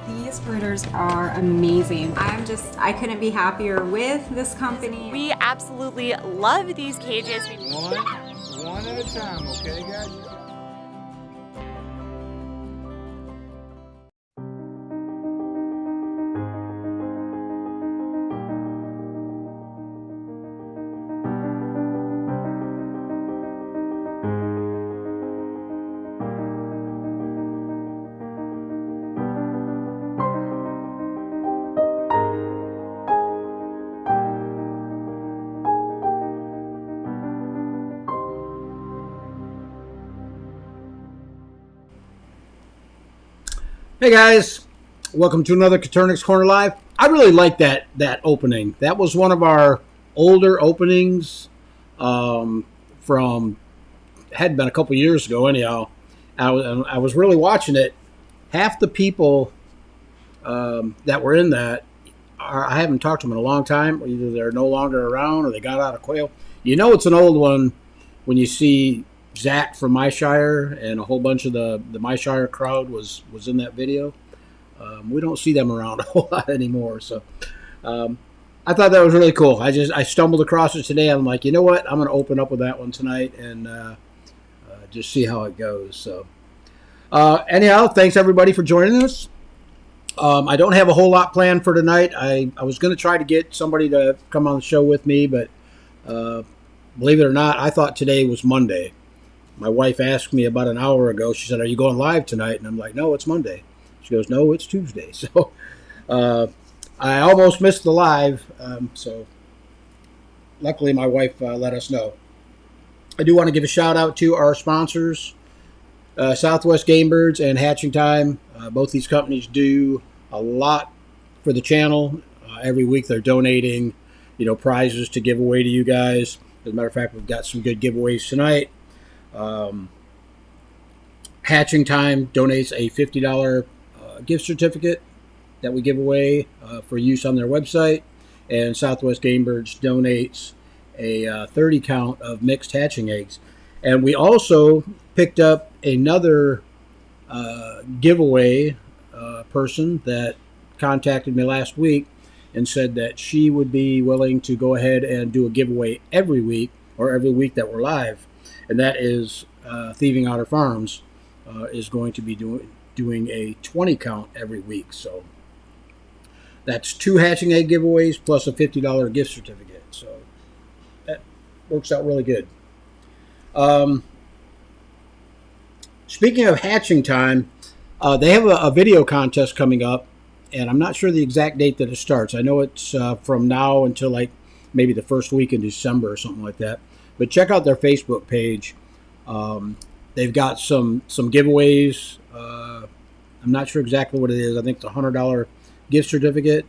These birders are amazing. I couldn't be happier with this company. We absolutely love these cages. One at a time, okay, guys? Hey guys, welcome to another Coturnix Corner Live. I really like that opening. That was one of our older openings from had been a couple years ago. Anyhow, I was really watching it. Half the people that were in that I haven't talked to them in a long time. Either they're no longer around or they got out of quail. You know it's an old one when you see Zach from MyShire and a whole bunch of the MyShire crowd was in that video. We don't see them around a whole lot anymore. So I thought that was really cool. I stumbled across it today. I'm like, you know what? I'm going to open up with that one tonight and just see how it goes. So anyhow, thanks everybody for joining us. I don't have a whole lot planned for tonight. I was going to try to get somebody to come on the show with me, but believe it or not, I thought today was Monday. My wife asked me about an hour ago. She said, "Are you going live tonight?" And I'm like, "No, it's Monday." She goes, "No, it's Tuesday." So I almost missed the live. So luckily my wife let us know. I do want to give a shout out to our sponsors, Southwest Game Birds and Hatching Time. Both these companies do a lot for the channel. Every week they're donating, prizes to give away to you guys. As a matter of fact, we've got some good giveaways tonight. Hatching Time donates a $50 gift certificate that we give away for use on their website, and Southwest Game Birds donates a 30 count of mixed hatching eggs. And we also picked up another giveaway person that contacted me last week and said that she would be willing to go ahead and do a giveaway every week or every week that we're live. And that is Thieving Otter Farms is going to be doing a 20 count every week. So that's 2 hatching egg giveaways plus a $50 gift certificate. So that works out really good. Speaking of Hatching Time, They have a video contest coming up, and I'm not sure the exact date that it starts. I know it's from now until like maybe the first week in December or something like that. But check out their Facebook page. They've got some giveaways. I'm not sure exactly what it is. I think it's a $100 gift certificate.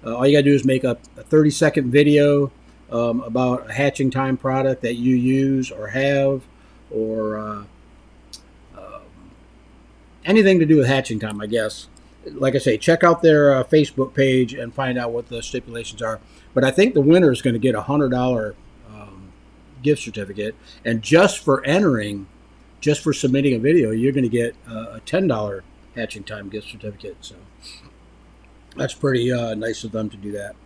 All you got to do is make a 30-second video about a hatching time product that you use or have, or anything to do with hatching time, I guess. Like I say, check out their Facebook page and find out what the stipulations are. But I think the winner is going to get a $100 gift certificate. And just for entering, just for submitting a video, you're going to get a $10 hatching time gift certificate. So that's pretty nice of them to do that.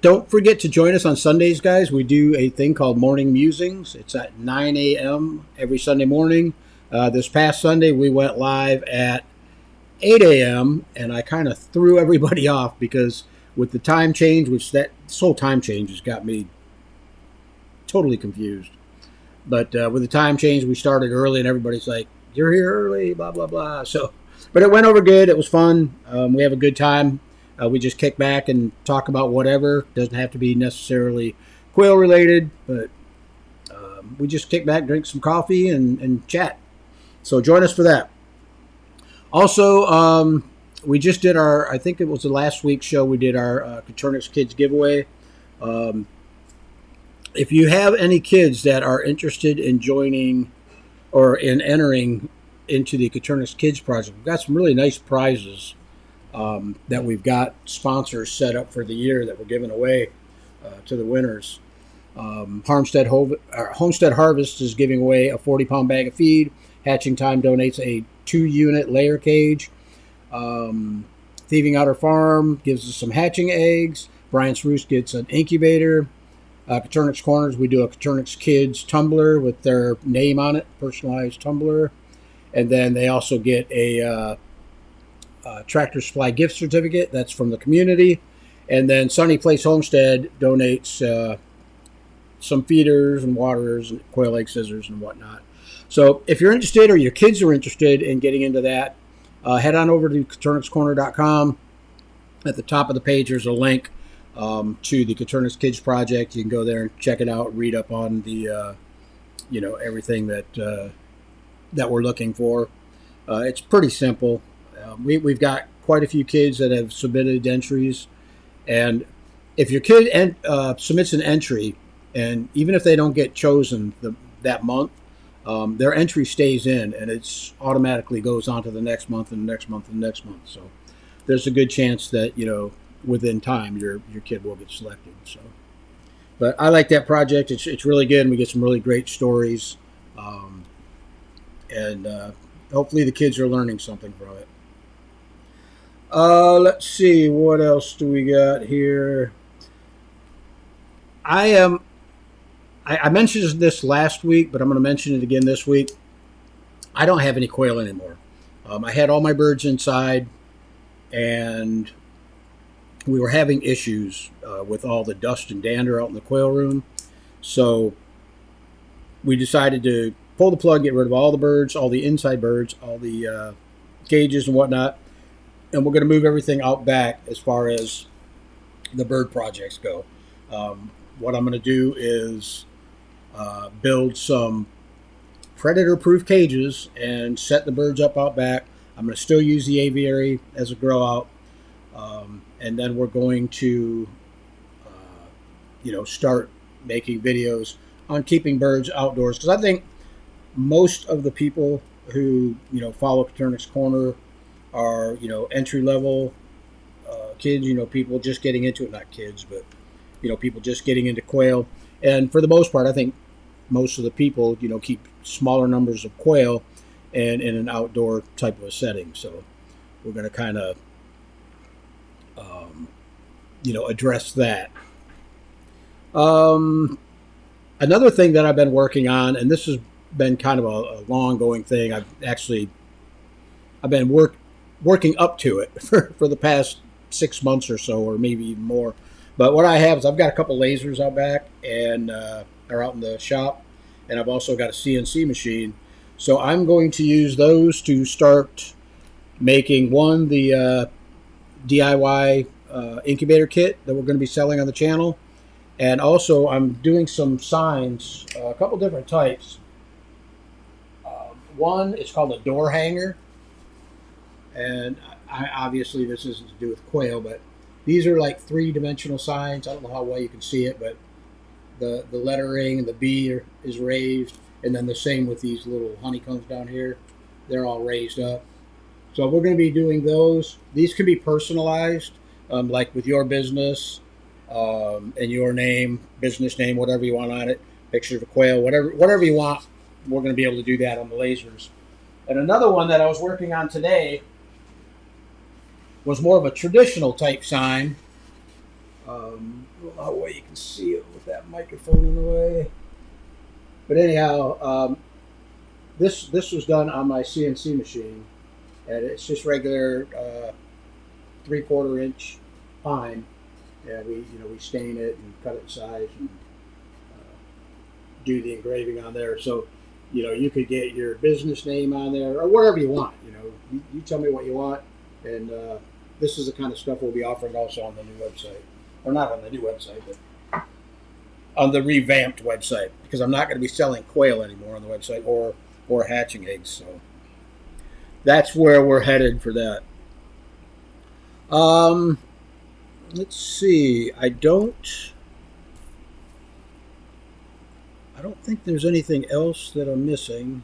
Don't forget to join us on Sundays, guys. We do a thing called Morning Musings. It's at 9 a.m. every Sunday morning. This past Sunday, we went live at 8 a.m., and I kind of threw everybody off because with the time change, this whole time change has got me totally confused. But with the time change, we started early, and everybody's like, "You're here early," blah, blah, blah. So, but it went over good. It was fun. We have a good time. We just kick back and talk about whatever. Doesn't have to be necessarily quail related, but we just kick back, drink some coffee, and chat. So join us for that. Also, we just did I think it was the last week's show, we did our Coturnix Kids giveaway. If you have any kids that are interested in joining or in entering into the Coturnix Kids project, we've got some really nice prizes that we've got sponsors set up for the year that we're giving away to the winners. Homestead Harvest is giving away a 40-pound bag of feed. Hatching Time donates a 2-unit layer cage. Thieving Outer Farm gives us some hatching eggs. Bryant's Roost gets an incubator. Coturnix Corners, we do a Coturnix Kids tumbler with their name on it, personalized tumbler. And then they also get a Tractor Supply gift certificate. That's from the community. And then Sunny Place Homestead donates some feeders and waterers and quail egg scissors and whatnot. So if you're interested or your kids are interested in getting into that, head on over to CoturnixCorner.com. At the top of the page, there's a link to the Coturnix Kids Project. You can go there and check it out, read up on the, everything that we're looking for. It's pretty simple. We've got quite a few kids that have submitted entries. And if your kid submits an entry, and even if they don't get chosen that month, their entry stays in, and it's automatically goes on to the next month and the next month and the next month. So there's a good chance that, within time, your kid will get selected. So, but I like that project. It's really good, and we get some really great stories. And hopefully the kids are learning something from it. Let's see, what else do we got here? I mentioned this last week, but I'm going to mention it again this week. I don't have any quail anymore. I had all my birds inside, and we were having issues with all the dust and dander out in the quail room. So we decided to pull the plug, get rid of all the birds, all the inside birds, all the cages and whatnot, and we're going to move everything out back as far as the bird projects go. What I'm going to do is build some predator-proof cages and set the birds up out back. I'm going to still use the aviary as a grow out, and then we're going to, start making videos on keeping birds outdoors, because I think most of the people who follow Coturnix Corner are entry-level kids, people just getting into it, not kids, but people just getting into quail. And for the most part, I think most of the people, keep smaller numbers of quail and in an outdoor type of a setting. So we're going to kind of, address that. Another thing that I've been working on, and this has been kind of a long going thing. I've been working up to it for the past 6 months or so, or maybe even more. But what I have is I've got a couple lasers out back and are out in the shop, and I've also got a CNC machine. So I'm going to use those to start making the DIY incubator kit that we're going to be selling on the channel. And also I'm doing some signs, a couple different types. One is called a door hanger. And obviously this isn't to do with quail, but these are like 3-dimensional signs. I don't know how well you can see it, but the lettering and the B is raised. And then the same with these little honeycombs down here. They're all raised up. So we're going to be doing those. These can be personalized, like with your business and your name, business name, whatever you want on it, picture of a quail, whatever you want. We're going to be able to do that on the lasers. And another one that I was working on today was more of a traditional type sign. I don't know how well you can see it with that microphone in the way. But anyhow, this was done on my CNC machine, and it's just regular 3/4 inch pine. And we stain it and cut it in size and do the engraving on there. So you could get your business name on there or whatever you want. You tell me what you want, and this is the kind of stuff we'll be offering also on the new website, or not on the new website, but on the revamped website, because I'm not going to be selling quail anymore on the website or hatching eggs. So that's where we're headed for that. Let's see. I don't think there's anything else that I'm missing.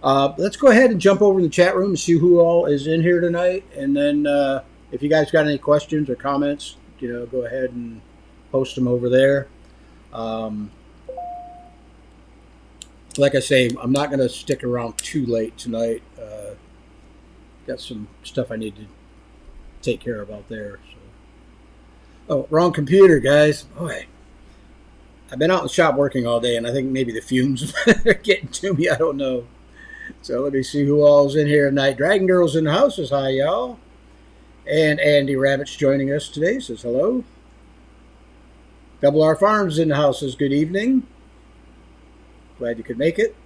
Let's go ahead and jump over in the chat room and see who all is in here tonight. And then if you guys got any questions or comments, go ahead and post them over there. Like I say, I'm not going to stick around too late tonight. Got some stuff I need to take care of out there. So. Oh, wrong computer, guys. Boy, I've been out in the shop working all day, and I think maybe the fumes are getting to me. I don't know. So let me see who all's in here tonight. Dragon Girl's in the house says hi, y'all. And Andy Rabbit's joining us today, says hello. Double R Farms in the house says good evening. Glad you could make it.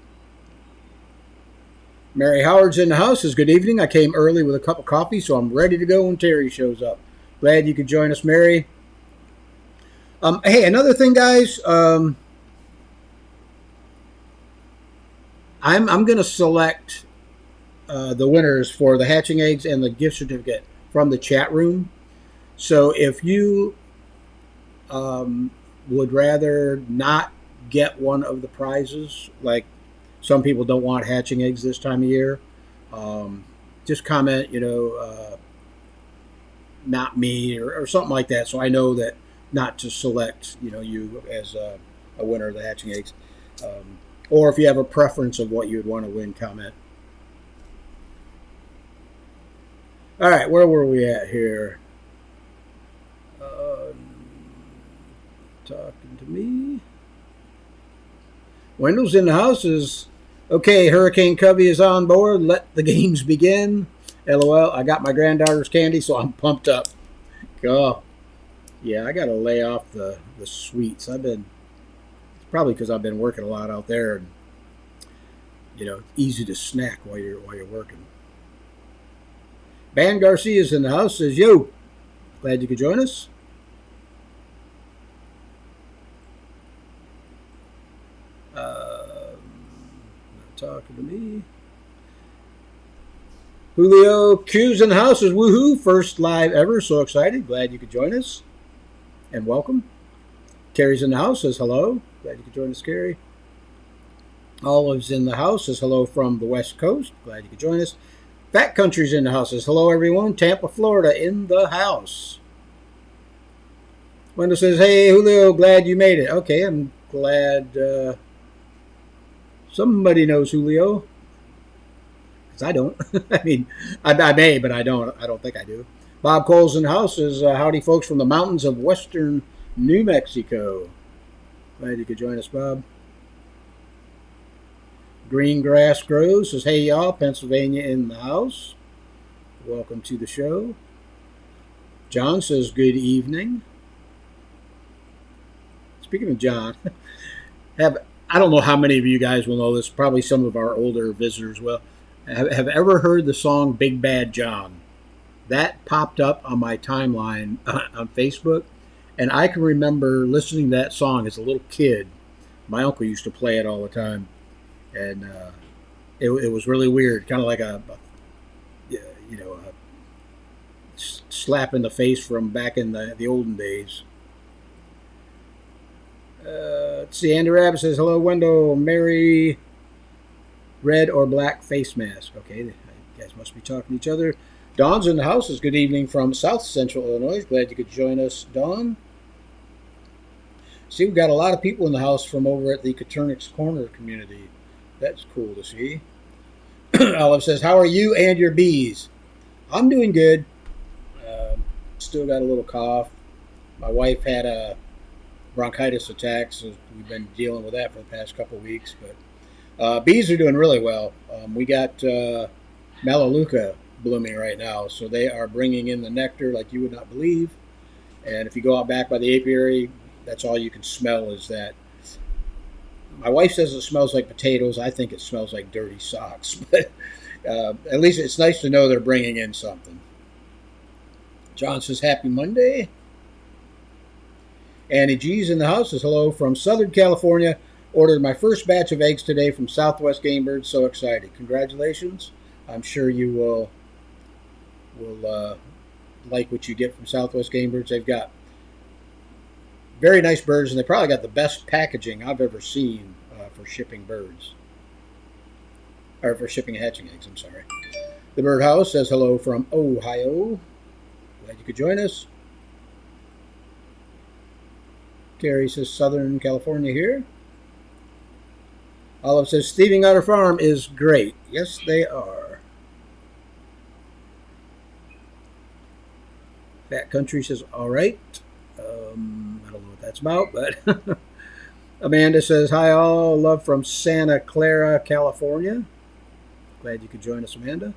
Mary Howard's in the house says good evening. I came early with a cup of coffee, so I'm ready to go when Terry shows up. Glad you could join us, Mary. Hey, another thing, guys. I'm going to select the winners for the hatching eggs and the gift certificate from the chat room. So if you would rather not get one of the prizes, like some people don't want hatching eggs this time of year, just comment, not me or something like that, so I know that not to select, you as a winner of the hatching eggs. Or if you have a preference of what you would want to win, comment. All right, where were we at here? Talking to me. Wendell's in the house is okay. Hurricane Covey is on board. Let the games begin. LOL. I got my granddaughter's candy, so I'm pumped up. Go. Yeah, I got to lay off the sweets. It's probably because I've been working a lot out there, and easy to snack while you're working. Ban Garcia's in the house. Says yo. Glad you could join us. Talking to me. Julio Q's in the house is woohoo. First live ever. So excited. Glad you could join us. And welcome. Carrie's in the house. Says hello. Glad you could join us, Carrie. Olive's in the house. Says hello from the West Coast. Glad you could join us. Fat Country's in the house. Says hello, everyone. Tampa, Florida in the house. Wendell says, hey, Julio, glad you made it. Okay, I'm glad somebody knows Julio. Because I don't. I mean, I may, but I don't. I don't think I do. Bob Cole's in the house. Says, howdy, folks from the mountains of western New Mexico. Glad you could join us, Bob. Green Grass Grows says, hey, y'all, Pennsylvania in the house. Welcome to the show. John says, good evening. Speaking of John, I don't know how many of you guys will know this. Probably some of our older visitors will. Have ever heard the song Big Bad John? That popped up on my timeline on Facebook, and I can remember listening to that song as a little kid. My uncle used to play it all the time, and it was really weird, kind of like a slap in the face from back in the olden days. Let's see. Andy Rabbit says, hello, Wendell. Mary, red or black face mask. Okay, you guys must be talking to each other. Dawn's in the house. Good evening from South Central Illinois. Glad you could join us, Dawn. See, we've got a lot of people in the house from over at the Coturnix Corner community. That's cool to see. Olive says, how are you and your bees? I'm doing good. Still got a little cough. My wife had a bronchitis attack, so we've been dealing with that for the past couple of weeks. But bees are doing really well. We got Melaleuca blooming right now, so they are bringing in the nectar like you would not believe. And if you go out back by the apiary, that's all you can smell is that. My wife says it smells like potatoes. I think it smells like dirty socks. But at least it's nice to know they're bringing in something. John says, happy Monday. Annie G's in the house says, hello from Southern California. Ordered my first batch of eggs today from Southwest Game Birds. So excited. Congratulations. I'm sure you will like what you get from Southwest Game Birds. They've got very nice birds, and they probably got the best packaging I've ever seen for shipping birds. Or for shipping and hatching eggs, I'm sorry. The Birdhouse says hello from Ohio. Glad you could join us. Carrie says Southern California here. Olive says Thieving Otter Farm is great. Yes, they are. Fat Country says, all right. I don't know what that's about, but Amanda says, hi all. Love from Santa Clara, California. Glad you could join us, Amanda.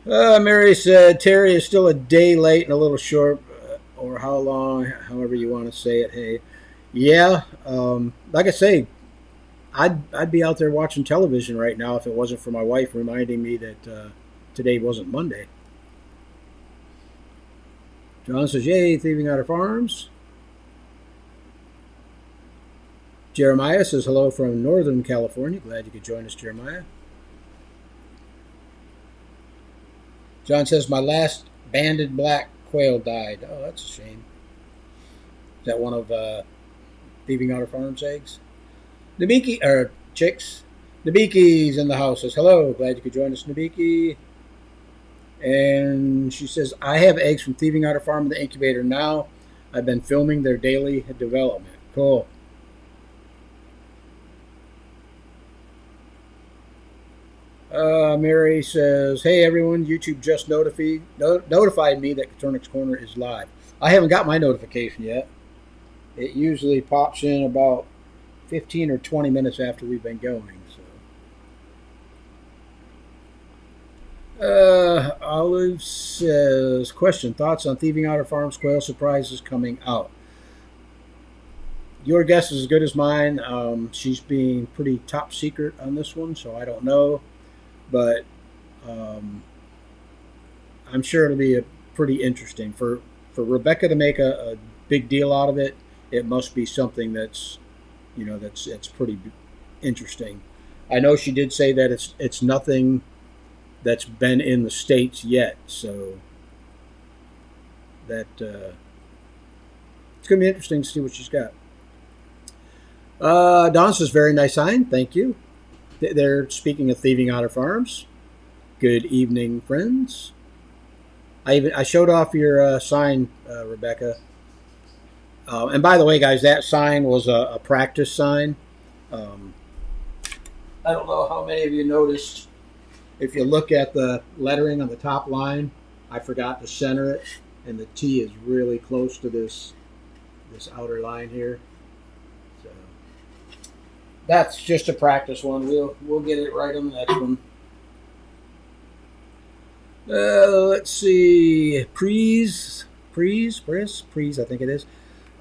Mary said, Terry is still a day late and a little short, or how long, however you want to say it. Hey, yeah, like I say, I'd be out there watching television right now if it wasn't for my wife reminding me that today wasn't Monday. John says, yay, Thieving Otter Farms. Jeremiah says, hello from Northern California. Glad you could join us, Jeremiah. John says, my last banded black quail died. Oh, that's a shame. Is that one of Thieving Otter Farms eggs? Nabiki, or chicks. Nabiki's in the house. Says, hello. Glad you could join us, Nabiki. And she says, I have eggs from Thieving Otter Farm in the incubator now. I've been filming their daily development. Cool. Mary says, hey everyone, YouTube just notified me that Coturnix Corner is live. I haven't got my notification yet. It usually pops in about 15 or 20 minutes after we've been going. So, Olive says, question, thoughts on Thieving Otter Farms quail surprises coming out? Your guess is as good as mine. She's being pretty top secret on this one, so I don't know. But I'm sure it'll be pretty interesting. For Rebecca to make a big deal out of it, it must be something that's pretty interesting. I know she did say that it's nothing that's been in the States yet, so that it's going to be interesting to see what she's got. Don says, very nice sign. Thank you. They're speaking of Thieving Otter Farms. Good evening, friends. I showed off your sign, Rebecca. And by the way, guys, that sign was a practice sign. I don't know how many of you noticed. If you look at the lettering on the top line, I forgot to center it, and the T is really close to this outer line here. So that's just a practice one. We'll get it right on the next one. Let's see. Prees, I think it is.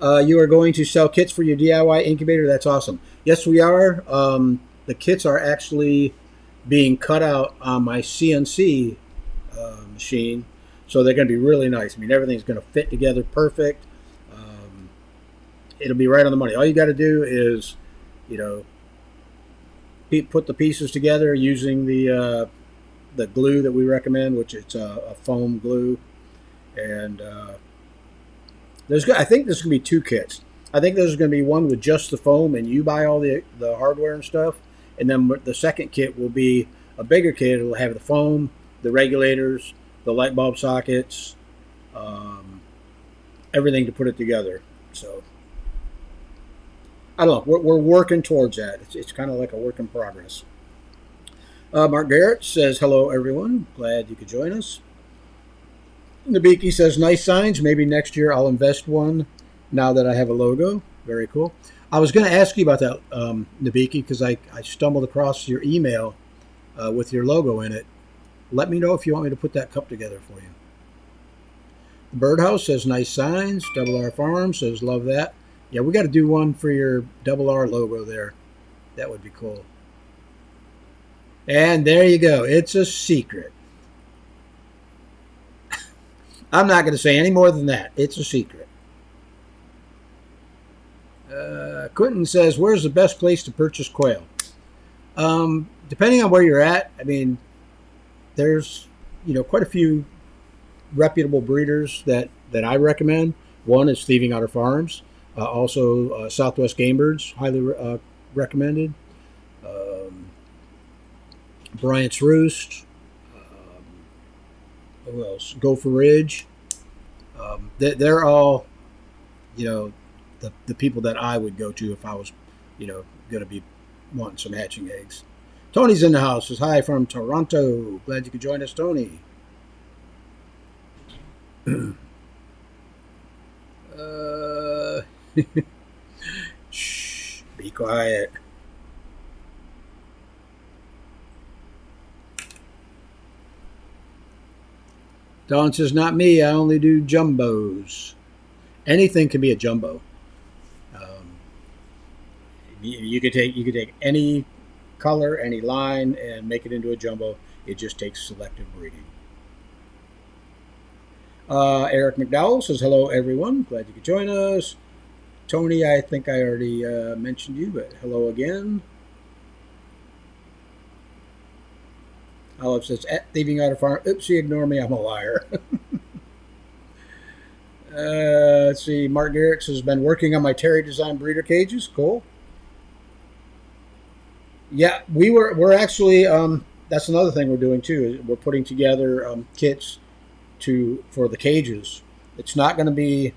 You are going to sell kits for your DIY incubator. That's awesome. Yes, we are. The kits are actually being cut out on my CNC machine, so they're going to be really nice. I mean, everything's going to fit together perfect. It'll be right on the money. All you got to do is, you know, put the pieces together using the glue that we recommend, which it's a foam glue, and I think there's going to be two kits. I think there's going to be one with just the foam, and you buy all the hardware and stuff, and then the second kit will be a bigger kit. It'll have the foam, the regulators, the light bulb sockets, everything to put it together. So I don't know. We're working towards that. It's kind of like a work in progress. Mark Garrett says, hello, everyone. Glad you could join us. Nabiki says, nice signs. Maybe next year I'll invest one now that I have a logo. Very cool. I was going to ask you about that, Nabiki, because I stumbled across your email with your logo in it. Let me know if you want me to put that cup together for you. The Birdhouse says, nice signs. Double R Farm says, love that. Yeah, we got to do one for your Double R logo there. That would be cool. And there you go. It's a secret. I'm not going to say any more than that. It's a secret. Quentin says, where's the best place to purchase quail? Depending on where you're at, I mean, there's, quite a few reputable breeders that I recommend. One is Thieving Otter Farms. Also, Southwest Game Birds, highly recommended. Bryant's Roost. Who else? Gopher Ridge. They're all, the people that I would go to if I was, going to be wanting some hatching eggs. Tony's in the house. Says hi from Toronto. Glad you could join us, Tony. Shh, be quiet. Don says, not me. I only do jumbos. Anything can be a jumbo. You could take any color, any line, and make it into a jumbo. It just takes selective breeding. Eric McDowell says, hello, everyone. Glad you could join us. Tony, I think I already mentioned you, but hello again. Olive says, at Thieving Otter Farm. Oopsie, ignore me. I'm a liar. Let's see. Mark Garrett has been working on my Terry Design breeder cages. Cool. Yeah, we're actually, that's another thing we're doing too. We're putting together kits for the cages. It's not going to be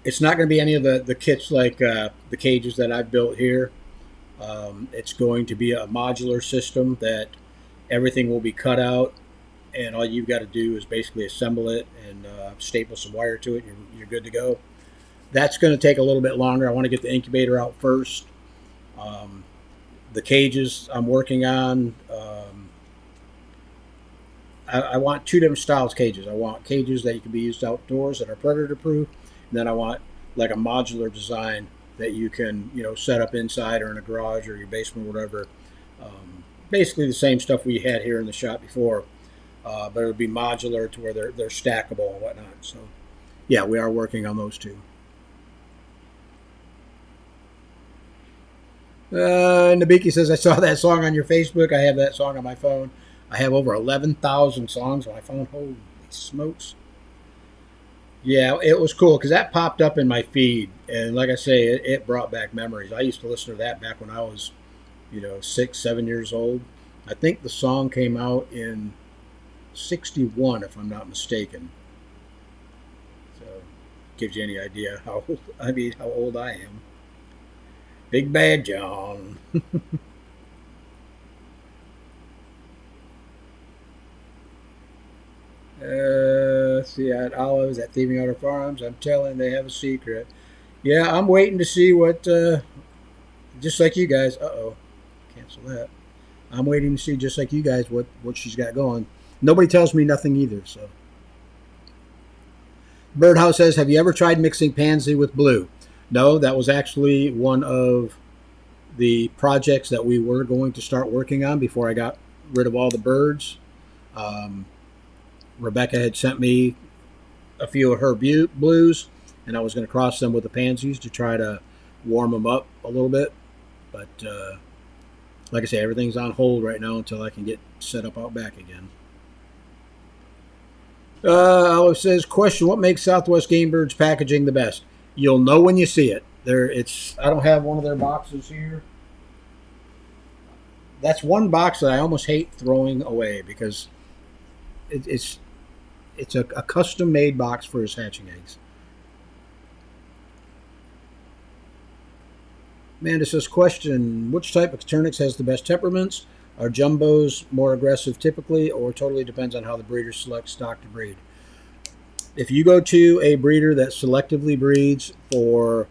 any of the kits like the cages that I've built here. It's going to be a modular system that everything will be cut out, and all you've got to do is basically assemble it and staple some wire to it. You're good to go. That's going to take a little bit longer. I want to get the incubator out first. The cages I'm working on, I want two different styles cages. I want cages that you can be used outdoors that are predator proof, and then I want like a modular design that you can set up inside or in a garage or your basement or whatever. Basically the same stuff we had here in the shop before, but it'll be modular to where they're stackable and whatnot. So yeah, we are working on those two. Nabiki says, I saw that song on your Facebook. I have that song on my phone. I have over 11,000 songs on my phone. Holy smokes. Yeah, it was cool because that popped up in my feed. And like I say, it brought back memories. I used to listen to that back when I was, 6, 7 years old. I think the song came out in 61, if I'm not mistaken. So, gives you any idea how old I am. Big Bad John. Let's see, at Olives at Thieving Otter Farms. I'm telling they have a secret. Yeah, I'm waiting to see what, just like you guys. Cancel that. I'm waiting to see, just like you guys, what she's got going. Nobody tells me nothing either, so. Birdhouse says, have you ever tried mixing pansy with blue? No, that was actually one of the projects that we were going to start working on before I got rid of all the birds. Rebecca had sent me a few of her blues, and I was going to cross them with the pansies to try to warm them up a little bit. But like I say, everything's on hold right now until I can get set up out back again. Olive says, question, what makes Southwest Game Birds packaging the best? You'll know when you see it. I don't have one of their boxes here. That's one box that I almost hate throwing away because it's a custom-made box for his hatching eggs. Amanda says, question, which type of Coturnix has the best temperaments? Are jumbos more aggressive typically, or totally depends on how the breeder selects stock to breed? If you go to a breeder that selectively breeds for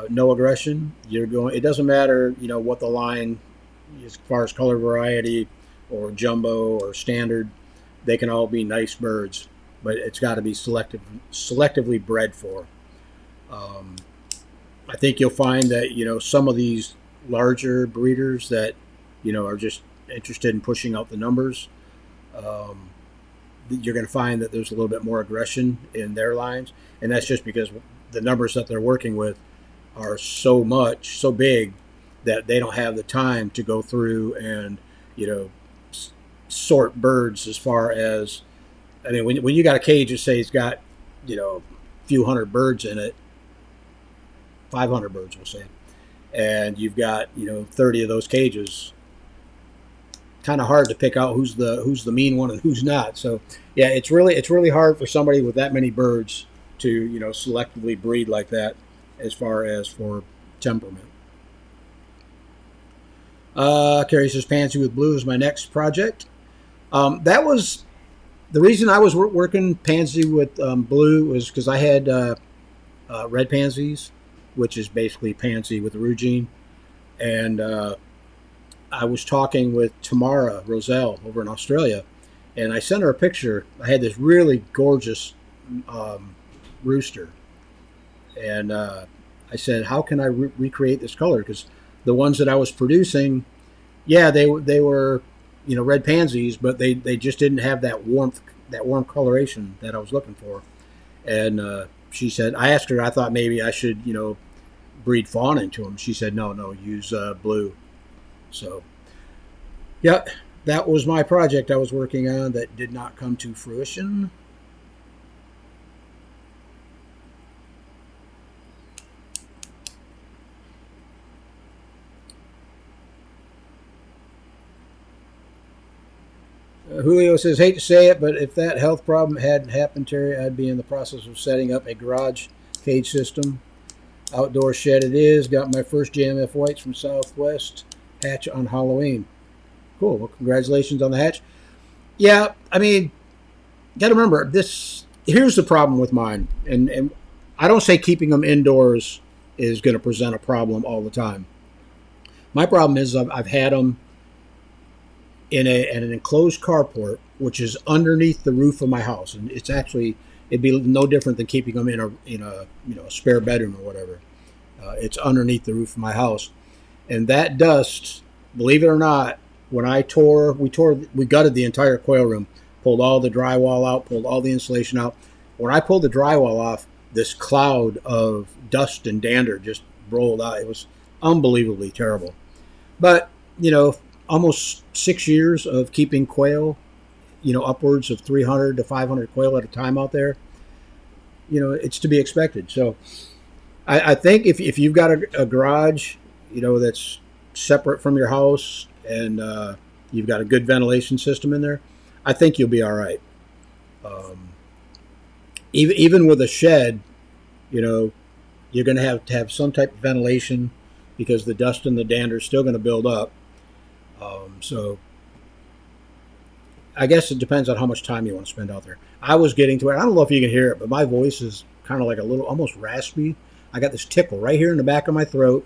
no aggression, it doesn't matter, what the line as far as color variety or jumbo or standard, they can all be nice birds, but it's got to be selectively bred for. I think you'll find that, some of these larger breeders that, are just interested in pushing out the numbers, you're going to find that there's a little bit more aggression in their lines. And that's just because the numbers that they're working with are so big that they don't have the time to go through and, sort birds as far as, when you got a cage that say it's got, a few hundred birds in it, 500 birds, we'll say, and you've got 30 of those cages, kind of hard to pick out who's the mean one and who's not. So yeah, it's really hard for somebody with that many birds to selectively breed like that as far as for temperament. Carrie says, pansy with blue is my next project. That was the reason I was working pansy with blue was because I had red pansies, which is basically pansy with rugine. And I was talking with Tamara Roselle over in Australia, and I sent her a picture. I had this really gorgeous rooster. And I said, how can I recreate this color? Because the ones that I was producing, yeah, they were, red pansies, but they just didn't have that warm coloration that I was looking for. And she said, I asked her, I thought maybe I should, breed fawn into them. She said, no, use blue. So, yeah, that was my project I was working on that did not come to fruition. Julio says, hate to say it, but if that health problem hadn't happened, Terry, I'd be in the process of setting up a garage cage system. Outdoor shed it is. Got my first JMF whites from Southwest. Hatch on Halloween. Cool. Well, congratulations on the hatch. Yeah, got to remember, here's the problem with mine. And I don't say keeping them indoors is going to present a problem all the time. My problem is I've had them in an enclosed carport, which is underneath the roof of my house, and it'd be no different than keeping them in a spare bedroom or whatever. It's underneath the roof of my house, and that dust, believe it or not, when we gutted the entire quail room, pulled all the drywall out, pulled all the insulation out. When I pulled the drywall off, this cloud of dust and dander just rolled out. It was unbelievably terrible. But almost 6 years of keeping quail, upwards of 300 to 500 quail at a time out there, it's to be expected. So I think if you've got a garage, that's separate from your house and you've got a good ventilation system in there, I think you'll be all right. Even with a shed, you're going to have some type of ventilation because the dust and the dander is still going to build up. So I guess it depends on how much time you want to spend out there. I was getting to it. I don't know if you can hear it, but my voice is kind of like a little, almost raspy. I got this tickle right here in the back of my throat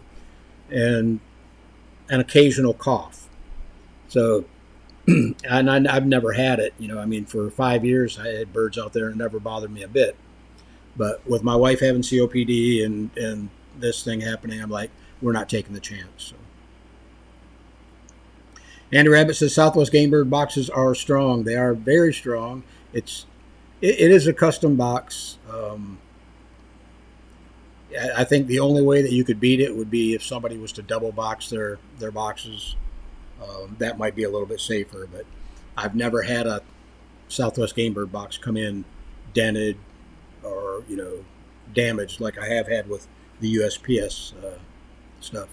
and an occasional cough. So, and I've never had it. For 5 years, I had birds out there and it never bothered me a bit. But with my wife having COPD and this thing happening, I'm like, we're not taking the chance. So. Andy Rabbit says Southwest Game Bird boxes are strong. They are very strong. It is a custom box. I think the only way that you could beat it would be if somebody was to double box their boxes. That might be a little bit safer, but I've never had a Southwest Game Bird box come in dented or damaged like I have had with the USPS stuff.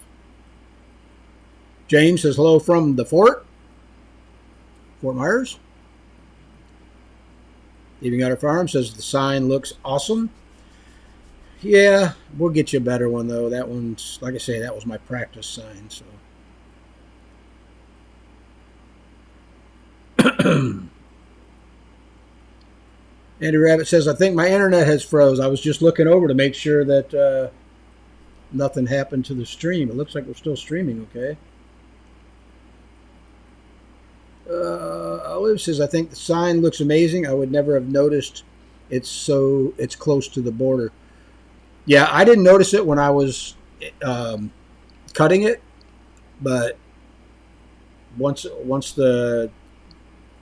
James says hello from the Fort Myers. Leaving Out our Farm says the sign looks awesome. Yeah, we'll get you a better one though. That one's, like I say, that was my practice sign. So. Andy Rabbit says, I think my internet has froze. I was just looking over to make sure that nothing happened to the stream. It looks like we're still streaming okay. Olive says, I think the sign looks amazing. I would never have noticed it's close to the border. Yeah, I didn't notice it when I was cutting it, but once the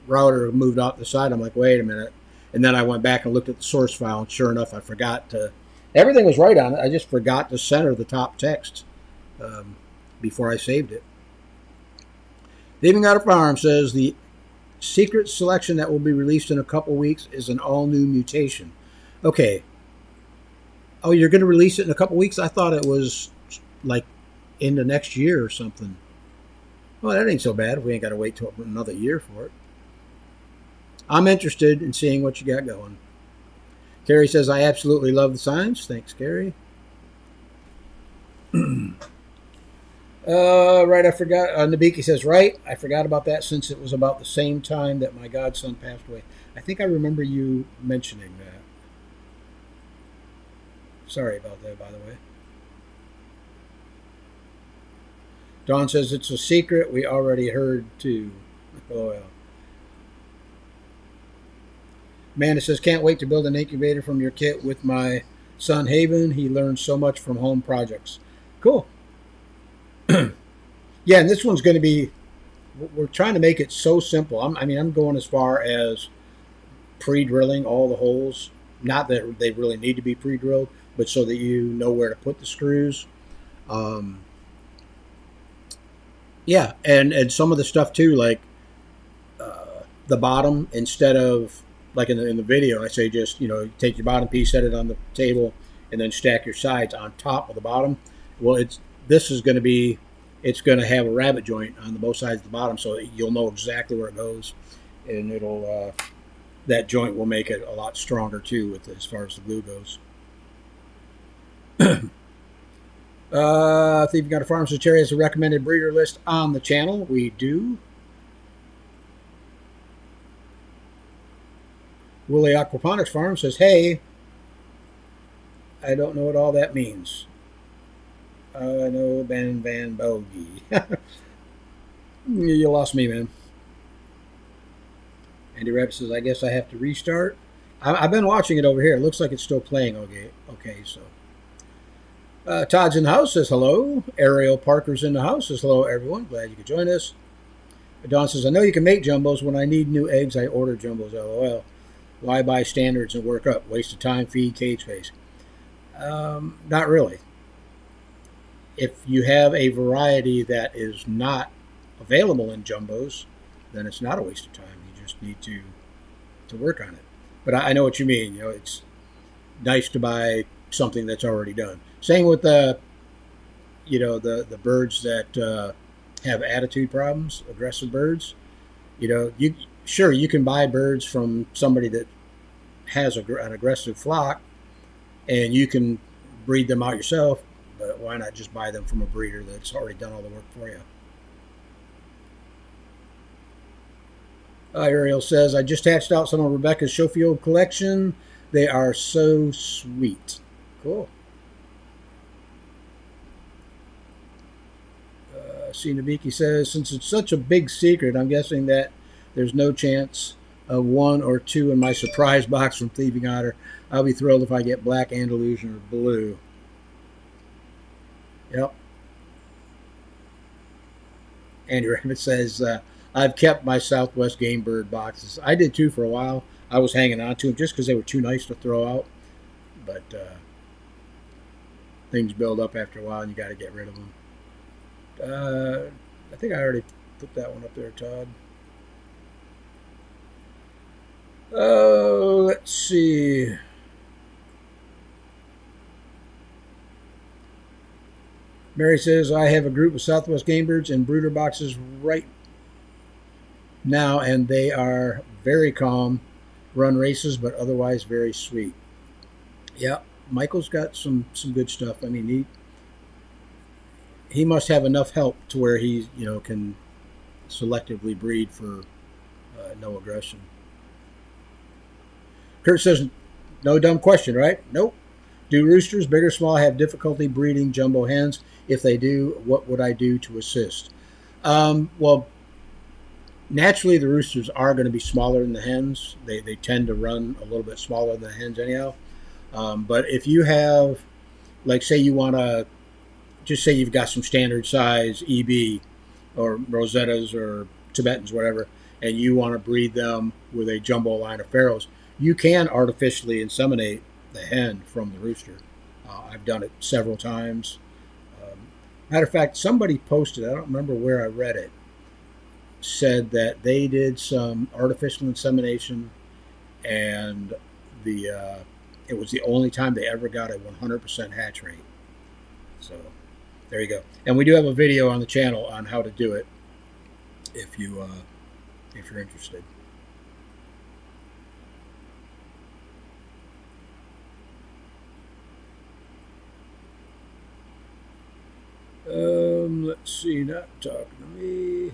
router moved off the side, I'm like, wait a minute. And then I went back and looked at the source file, and sure enough, I forgot to. Everything was right on it. I just forgot to center the top text before I saved it. Leaving Out a Farm says the secret selection that will be released in a couple weeks is an all-new mutation. Okay. Oh, you're going to release it in a couple weeks? I thought it was like into next year or something. Well, that ain't so bad. We ain't got to wait till another year for it. I'm interested in seeing what you got going. Carrie says, I absolutely love the signs. Thanks, Carrie. Right, I forgot. Nabiki says, right, I forgot about that since it was about the same time that my godson passed away. I think I remember you mentioning that. Sorry about that, by the way. Dawn says, it's a secret. We already heard, too. LOL. Amanda says, can't wait to build an incubator from your kit with my son, Haven. He learns so much from home projects. Cool. Yeah, and this one's going to be, we're trying to make it so simple. I'm going as far as pre-drilling all the holes. Not that they really need to be pre-drilled, but so that you know where to put the screws. Yeah, and some of the stuff too, like the bottom, instead of, like in the video, I say just, take your bottom piece, set it on the table, and then stack your sides on top of the bottom. Well, it's going to have a rabbit joint on both sides of the bottom, so you'll know exactly where it goes, and it'll that joint will make it a lot stronger too, as far as the glue goes. If you've got a farm, so Terry has a recommended breeder list on the channel. We do. Willie Aquaponics Farm says, hey, I don't know what all that means. I know Ben Van Bogey. You lost me, man. Andy Rabbit says, I guess I have to restart. I've been watching it over here. It looks like it's still playing okay, so. Todd's in the house, says hello. Ariel Parker's in the house, says hello, everyone. Glad you could join us. Don says, I know you can make jumbos. When I need new eggs, I order jumbos, LOL. Why buy standards and work up? Waste of time, feed, cage space. Not really. If you have a variety that is not available in jumbos, then it's not a waste of time. You just need to work on it. But I know what you mean. It's nice to buy something that's already done. Same with the birds that have attitude problems, aggressive birds. You can buy birds from somebody that has an aggressive flock, and you can breed them out yourself. But why not just buy them from a breeder that's already done all the work for you? Ariel says, I just hatched out some of Rebecca's Schofield collection. They are so sweet. Cool. Nabiki says, since it's such a big secret, I'm guessing that there's no chance of 1 or 2 in my surprise box from Thieving Otter. I'll be thrilled if I get black Andalusian or blue. Yep. Andy Rabbit says, I've kept my Southwest Game Bird boxes. I did too for a while. I was hanging on to them just because they were too nice to throw out. But things build up after a while and you got to get rid of them. I think I already put that one up there, Todd. Oh, let's see. Mary says, I have a group of Southwest Game Birds and brooder boxes right now, and they are very calm, run races, but otherwise very sweet. Yeah, Michael's got some good stuff. I mean, he must have enough help to where he, can selectively breed for no aggression. Kurt says, no dumb question, right? Nope. Do roosters, big or small, have difficulty breeding jumbo hens? If they do, what would I do to assist? Well, naturally, the roosters are going to be smaller than the hens. They tend to run a little bit smaller than the hens anyhow. But if you have, like, say you want to, just say you've got some standard size EB or Rosettas or Tibetans, whatever, and you want to breed them with a jumbo line of Pharaohs, you can artificially inseminate the hen from the rooster. I've done it several times. Matter of fact, somebody posted, I don't remember where I read it, said that they did some artificial insemination and it was the only time they ever got a 100% hatch rate. So there you go. And we do have a video on the channel on how to do it if you're interested. Let's see, not talking to me.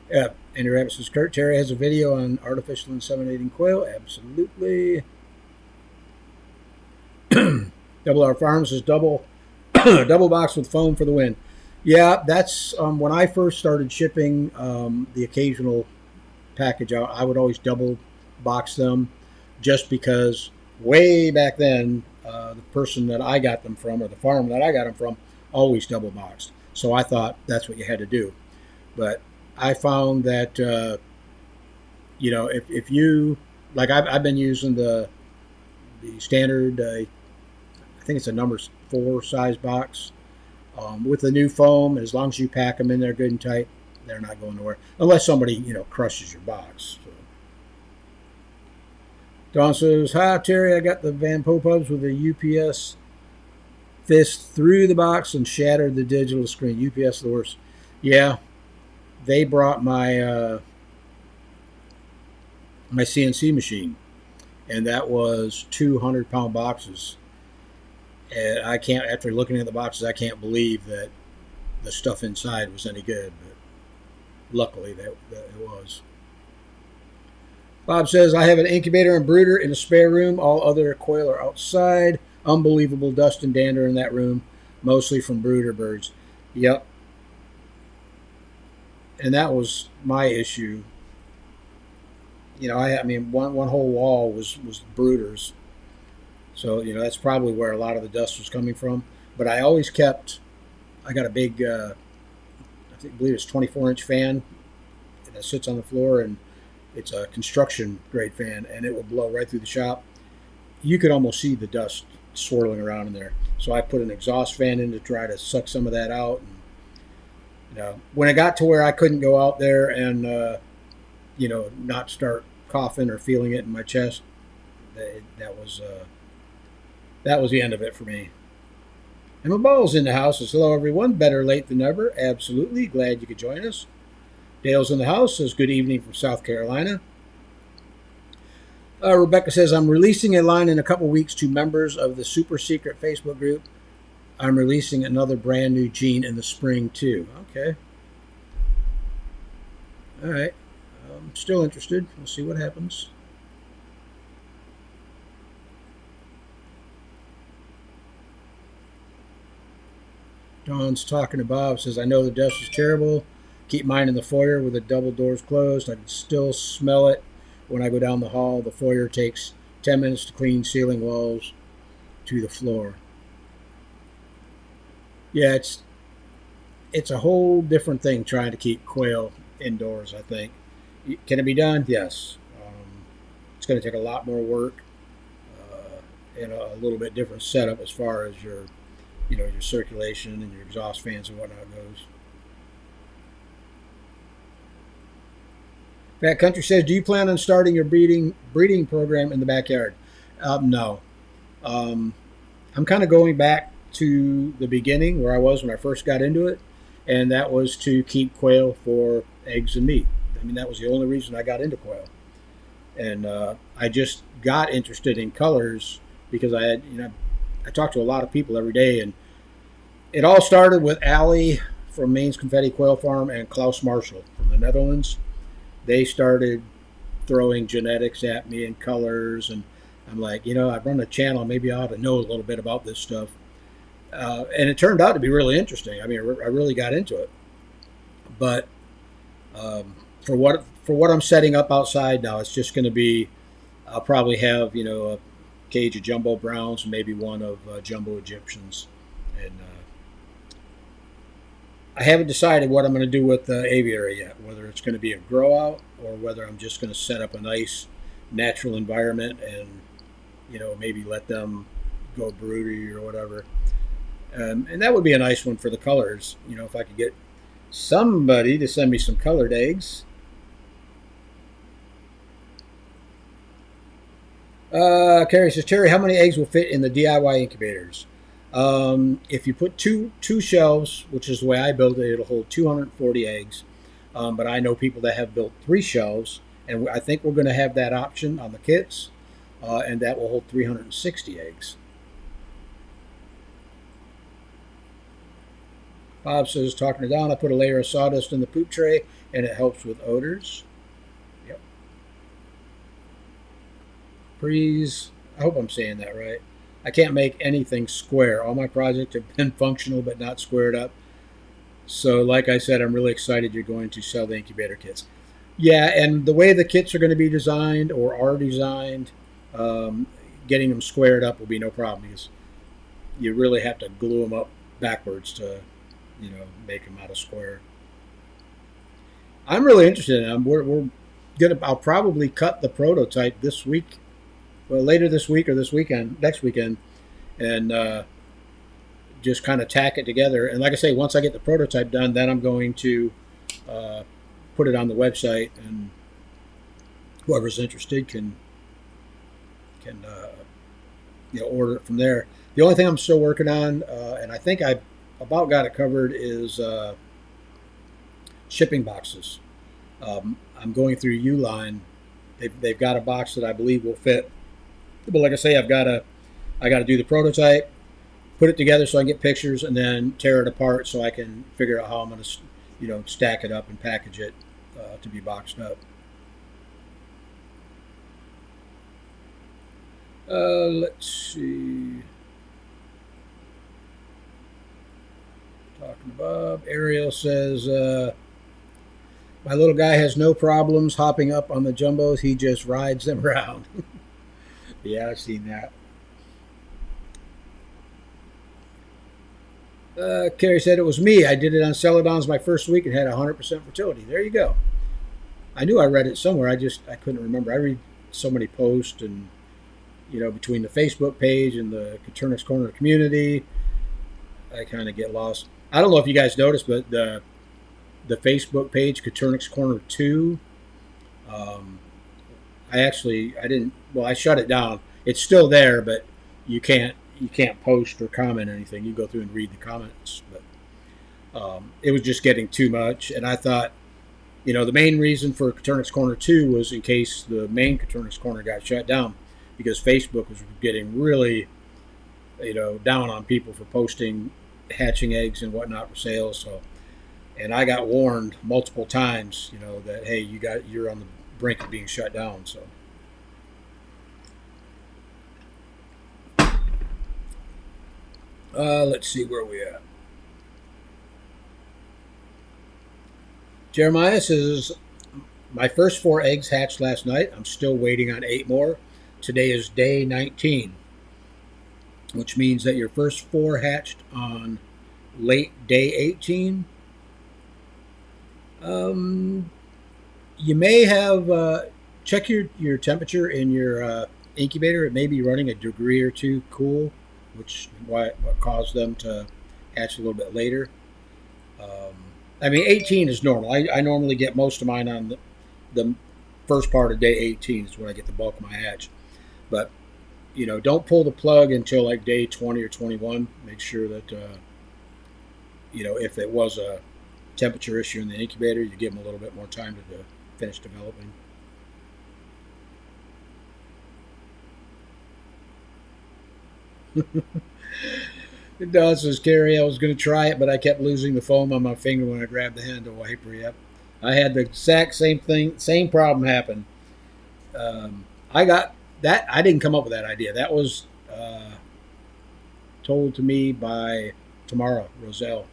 Yeah, Andy Rabbit says, Kurt, Terry has a video on artificial inseminating quail. Absolutely. Double R Farms says, double box with foam for the win. Yeah, that's when I first started shipping the occasional package out, I would always double box them just because way back then, the person that I got them from, or the farm that I got them from, always double boxed. So I thought that's what you had to do. But I found that, if you, like I've been using the standard, I think it's a number 4 size box. With the new foam, as long as you pack them in there good and tight, they're not going nowhere. Unless somebody, crushes your box. So. Don says, hi, Terry. I got the Van Popubs with a UPS fist through the box and shattered the digital screen. UPS the worst. Yeah, they brought my my CNC machine, and that was 200-pound boxes. And I can't, after looking at the boxes, I can't believe that the stuff inside was any good. But luckily, that it was. Bob says, I have an incubator and brooder in a spare room. All other quail are outside. Unbelievable dust and dander in that room, mostly from brooder birds. Yep. And that was my issue. I mean, one whole wall was brooders. So, that's probably where a lot of the dust was coming from. But I always kept, I got a big, I believe it's 24-inch fan that sits on the floor, and it's a construction grade fan, and it will blow right through the shop. You could almost see the dust swirling around in there. So I put an exhaust fan in to try to suck some of that out. And, when it got to where I couldn't go out there and, not start coughing or feeling it in my chest, that was the end of it for me. And my ball's in the house. Says, hello, everyone. Better late than never. Absolutely. Glad you could join us. Dale's in the house. Says, good evening from South Carolina. Rebecca says, I'm releasing a line in a couple weeks to members of the super secret Facebook group. I'm releasing another brand new gene in the spring, too. Okay. All right. I'm still interested. We'll see what happens. Dawn's talking to Bob. Says, I know the dust is terrible. keep mine in the foyer with the double doors closed. I can still smell it when I go down the hall. The foyer takes 10 minutes to clean ceiling walls to the floor. Yeah, it's a whole different thing trying to keep quail indoors, I think. Can it be done? Yes. It's going to take a lot more work and a little bit different setup as far as your circulation and your exhaust fans and whatnot goes. Fat Country says, do you plan on starting your breeding program in the backyard? No. I'm kind of going back to the beginning where I was when I first got into it, and that was to keep quail for eggs and meat. I mean, that was the only reason I got into quail. And I just got interested in colors because I talked to a lot of people every day, and it all started with Allie from Maine's Confetti Quail Farm and Klaus Marshall from the Netherlands. They started throwing genetics at me and colors, and I'm like, I run a channel, maybe I ought to know a little bit about this stuff. And it turned out to be really interesting. I mean, I really got into it. But for what I'm setting up outside now, it's just going to be, I'll probably have a cage of jumbo browns and maybe one of jumbo Egyptians. And I haven't decided what I'm going to do with the aviary yet, whether it's going to be a grow out or whether I'm just going to set up a nice natural environment and maybe let them go broody or whatever. And that would be a nice one for the colors. If I could get somebody to send me some colored eggs. Carrie says, Terry, how many eggs will fit in the DIY incubators? If you put two shelves, which is the way I build it, it'll hold 240 eggs. But I know people that have built 3 shelves, and I think we're going to have that option on the kits, and that will hold 360 eggs. Bob says, talking to Don, I put a layer of sawdust in the poop tray, and it helps with odors. Yep. Please, I hope I'm saying that right. I can't make anything square. All my projects have been functional but not squared up. So like I said, I'm really excited you're going to sell the incubator kits. Yeah, and the way the kits are going to be designed or are designed, getting them squared up will be no problem because you really have to glue them up backwards to make them out of square. I'm really interested in them. We're gonna. I'll probably cut the prototype this week. Well, later this week or this weekend, next weekend, and just kind of tack it together. And like I say, once I get the prototype done, then I'm going to put it on the website, and whoever's interested can order it from there. The only thing I'm still working on, and I think I about got it covered, is shipping boxes. I'm going through Uline. They've got a box that I believe will fit. But like I say, I got to do the prototype, put it together so I can get pictures, and then tear it apart so I can figure out how I'm going to, stack it up and package it to be boxed up. Let's see. Talking to Bob. Ariel says, my little guy has no problems hopping up on the jumbos. He just rides them around. Yeah, I've seen that. Carrie said, it was me. I did it on Celadons my first week and had 100% fertility. There you go. I knew I read it somewhere. I couldn't remember. I read so many posts and, between the Facebook page and the Coturnix Corner community, I kind of get lost. I don't know if you guys noticed, but the Facebook page, Coturnix Corner 2, I shut it down. It's still there, but you can't post or comment anything. You go through and read the comments, but it was just getting too much. And I thought, the main reason for Coturnix Corner 2 was in case the main Coturnix Corner got shut down, because Facebook was getting really, down on people for posting hatching eggs and whatnot for sale. So, and I got warned multiple times, that, hey, you're on the brink of being shut down. So. Let's see where we at. Jeremiah says, my first 4 eggs hatched last night. I'm still waiting on 8 more. Today is day 19, which means that your first 4 hatched on late day 18. You may have check your temperature in your incubator. It may be running a degree or 2 cool, which what caused them to hatch a little bit later. I mean, 18 is normal. I normally get most of mine on the first part of day 18 is when I get the bulk of my hatch. But, don't pull the plug until like day 20 or 21. Make sure that, if it was a temperature issue in the incubator, you give them a little bit more time to finish developing. Don says, Carrie, I was going to try it, but I kept losing the foam on my finger when I grabbed the handle wiper. Yep. I had the exact same thing, same problem happen. I got that. I didn't come up with that idea. That was told to me by Tamara Roselle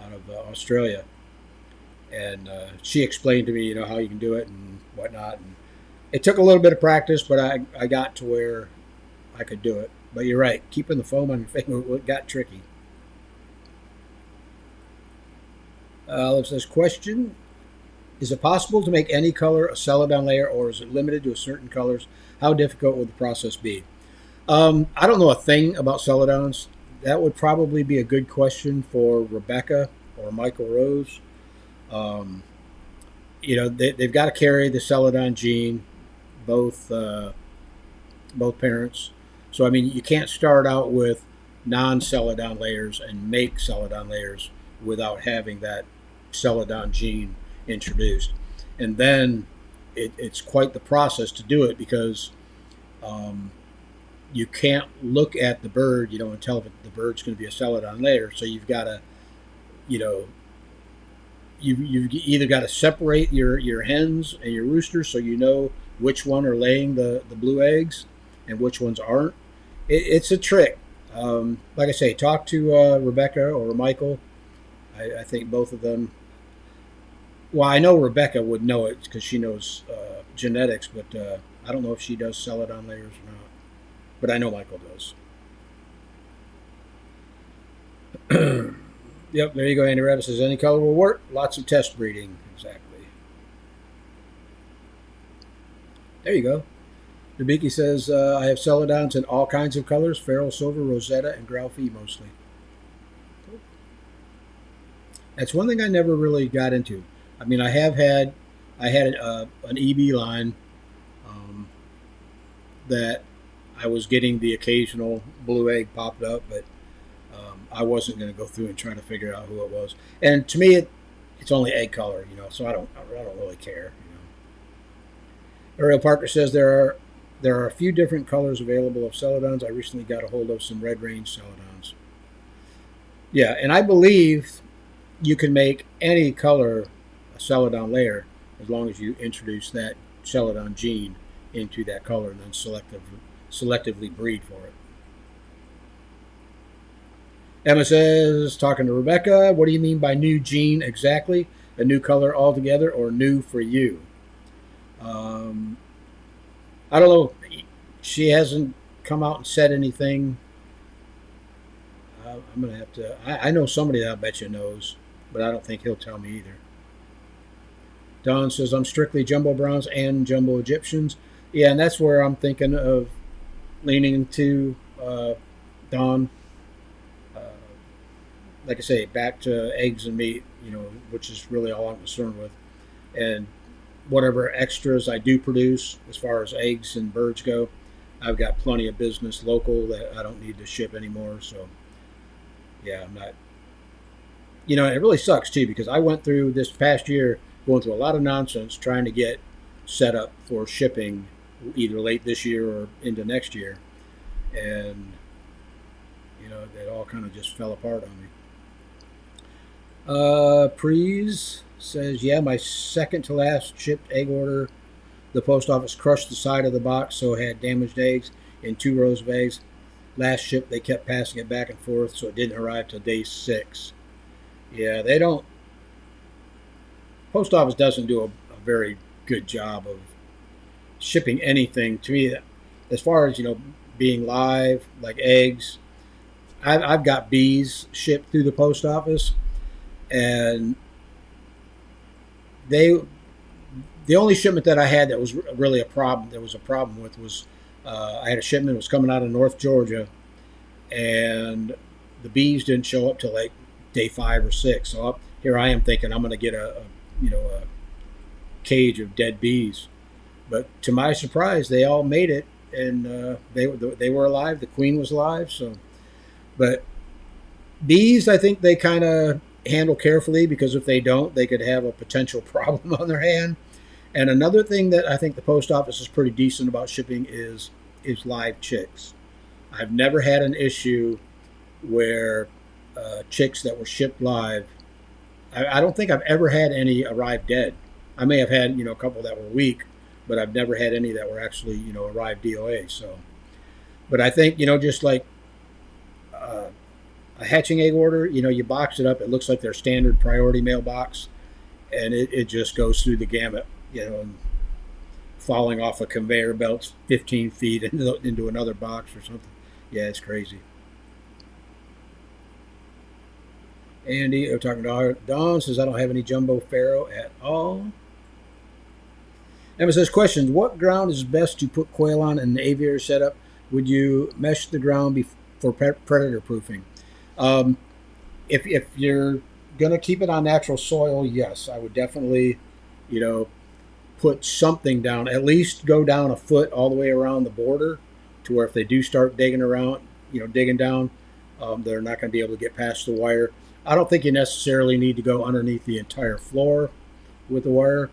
out of Australia. And she explained to me, how you can do it and whatnot. And it took a little bit of practice, but I got to where I could do it. But you're right, keeping the foam on your finger got tricky. Let's this question. Is it possible to make any color a celadon layer, or is it limited to certain colors? How difficult would the process be? I don't know a thing about celadons. That would probably be a good question for Rebecca or Michael Rose. They've got to carry the celadon gene, both parents. So, I mean, you can't start out with non-celadon layers and make celadon layers without having that celadon gene introduced. And then it's quite the process to do it because you can't look at the bird, and tell if the bird's going to be a celadon layer. So you've got to, you've either got to separate your hens and your roosters so you know which one are laying the blue eggs and which ones aren't. It's a trick. Like I say, talk to Rebecca or Michael. I think both of them. Well, I know Rebecca would know it because she knows genetics, but I don't know if she does celadon layers or not. But I know Michael does. Yep, there you go. Andy Rabbit says any color will work. Lots of test breeding. Exactly. There you go. Debiki says, I have celadons in all kinds of colors, feral silver, rosetta, and graufi mostly. Cool. That's one thing I never really got into. I mean, I had an EB line that I was getting the occasional blue egg popped up, but I wasn't going to go through and try to figure out who it was. And to me, it's only egg color, so I don't really care. Ariel Parker says there are a few different colors available of celadons. I recently got a hold of some red range celadons. Yeah, and I believe you can make any color a celadon layer as long as you introduce that celadon gene into that color and then selectively breed for it. Emma says, talking to Rebecca, what do you mean by new gene exactly? A new color altogether or new for you? I don't know. She hasn't come out and said anything. I'm going to have to. I know somebody that I bet you knows, but I don't think he'll tell me either. Don says, I'm strictly jumbo browns and jumbo Egyptians. Yeah, and that's where I'm thinking of leaning to Don. Like I say, back to eggs and meat, which is really all I'm concerned with. And whatever extras I do produce as far as eggs and birds go, I've got plenty of business local that I don't need to ship anymore. So, yeah, I'm not. It really sucks, too, because I went through this past year going through a lot of nonsense trying to get set up for shipping either late this year or into next year. And, it all kind of just fell apart on me. Prees says, yeah, my second to last shipped egg order, the post office crushed the side of the box, so it had damaged eggs in 2 rows of eggs. Last ship, they kept passing it back and forth, so it didn't arrive till day 6. Yeah, they don't. post office doesn't do a very good job of shipping anything to me. As far as being live, like eggs, I've got bees shipped through the post office, and the only shipment that I had that was really a problem. There was a problem with was I had a shipment that was coming out of North Georgia, and the bees didn't show up till like day 5 or 6. So here I am thinking I'm going to get a cage of dead bees, but to my surprise, they all made it, and they were alive. The queen was alive. So, but bees, I think they kind of handle carefully, because if they don't, they could have a potential problem on their hand. And another thing that I think the post office is pretty decent about shipping is live chicks. I've never had an issue where chicks that were shipped live. I don't think I've ever had any arrive dead. I may have had a couple that were weak, but I've never had any that were actually arrived DOA. So, but I think just like a hatching egg order, you box it up. It looks like their standard priority mailbox, and it just goes through the gamut. And falling off a conveyor belt 15 feet into another box or something. Yeah, it's crazy. Andy, I'm talking to Dawn, says, I don't have any jumbo farrow at all. Emma says, question, what ground is best to put quail on in the aviary setup? Would you mesh the ground for predator proofing? If you're going to keep it on natural soil, yes, I would definitely, put something down, at least go down a foot all the way around the border, to where if they do start digging around, digging down, they're not going to be able to get past the wire. I don't think you necessarily need to go underneath the entire floor with the wire.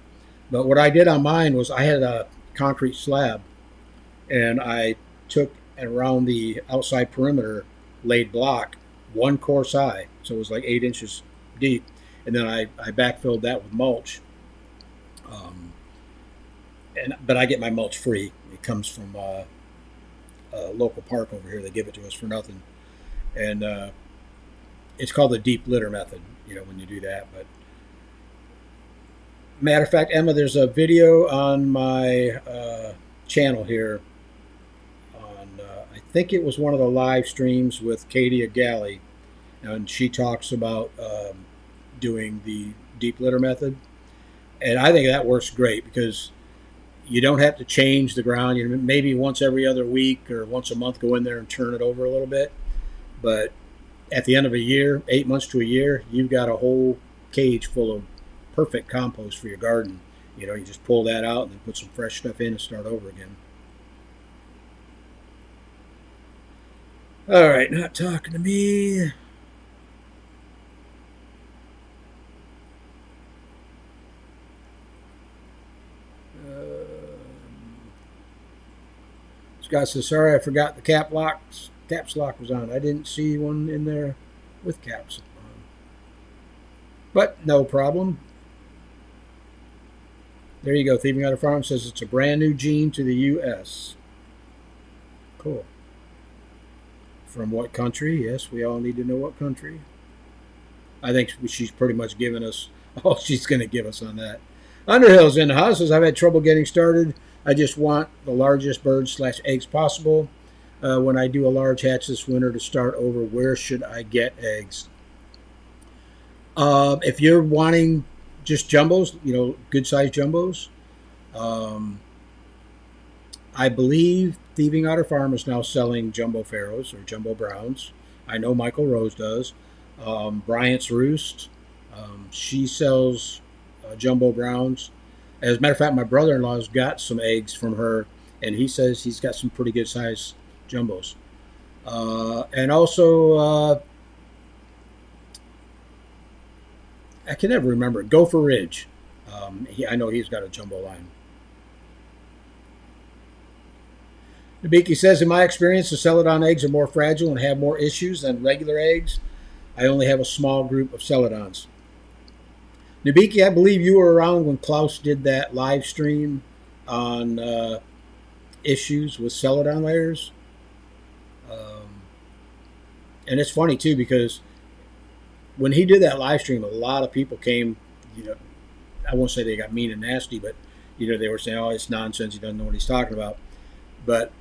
But what I did on mine was I had a concrete slab, and I took and around the outside perimeter laid block, one course high, so it was like 8 inches deep, and then I backfilled that with mulch. But I get my mulch free. It comes from a local park over here. They give it to us for nothing, and it's called the deep litter method. When you do that. But matter of fact, Emma, there's a video on my channel here. I think it was one of the live streams with Katie Galley, and she talks about doing the deep litter method, and I think that works great because you don't have to change the ground. Maybe once every other week or once a month go in there and turn it over a little bit, but at the end of a year, 8 months to a year, you've got a whole cage full of perfect compost for your garden. You just pull that out and then put some fresh stuff in and start over again. All right, not talking to me. Scott says, sorry, I forgot the caps lock was on. I didn't see one in there with caps on. But no problem. There you go. Thieving Out of Farm says it's a brand new gene to the U.S. Cool. From what country? Yes, we all need to know what country. I think she's pretty much given us all she's going to give us on that. Underhill's in the house says, I've had trouble getting started. I just want the largest birds/eggs possible. When I do a large hatch this winter to start over, where should I get eggs? If you're wanting just jumbos, good sized jumbos, I believe Thieving Otter Farm is now selling jumbo farrows or jumbo browns. I know Michael Rose does. Bryant's Roost, she sells jumbo browns. As a matter of fact, my brother-in-law's got some eggs from her, and he says he's got some pretty good size jumbos. And also, I can never remember, Gopher Ridge. I know he's got a jumbo line. Nabiki says, in my experience, the Celadon eggs are more fragile and have more issues than regular eggs. I only have a small group of Celadons. Nabiki, I believe you were around when Klaus did that live stream on issues with Celadon layers. And it's funny, too, because when he did that live stream, a lot of people came, I won't say they got mean and nasty, but they were saying, "Oh, it's nonsense. He doesn't know what he's talking about." But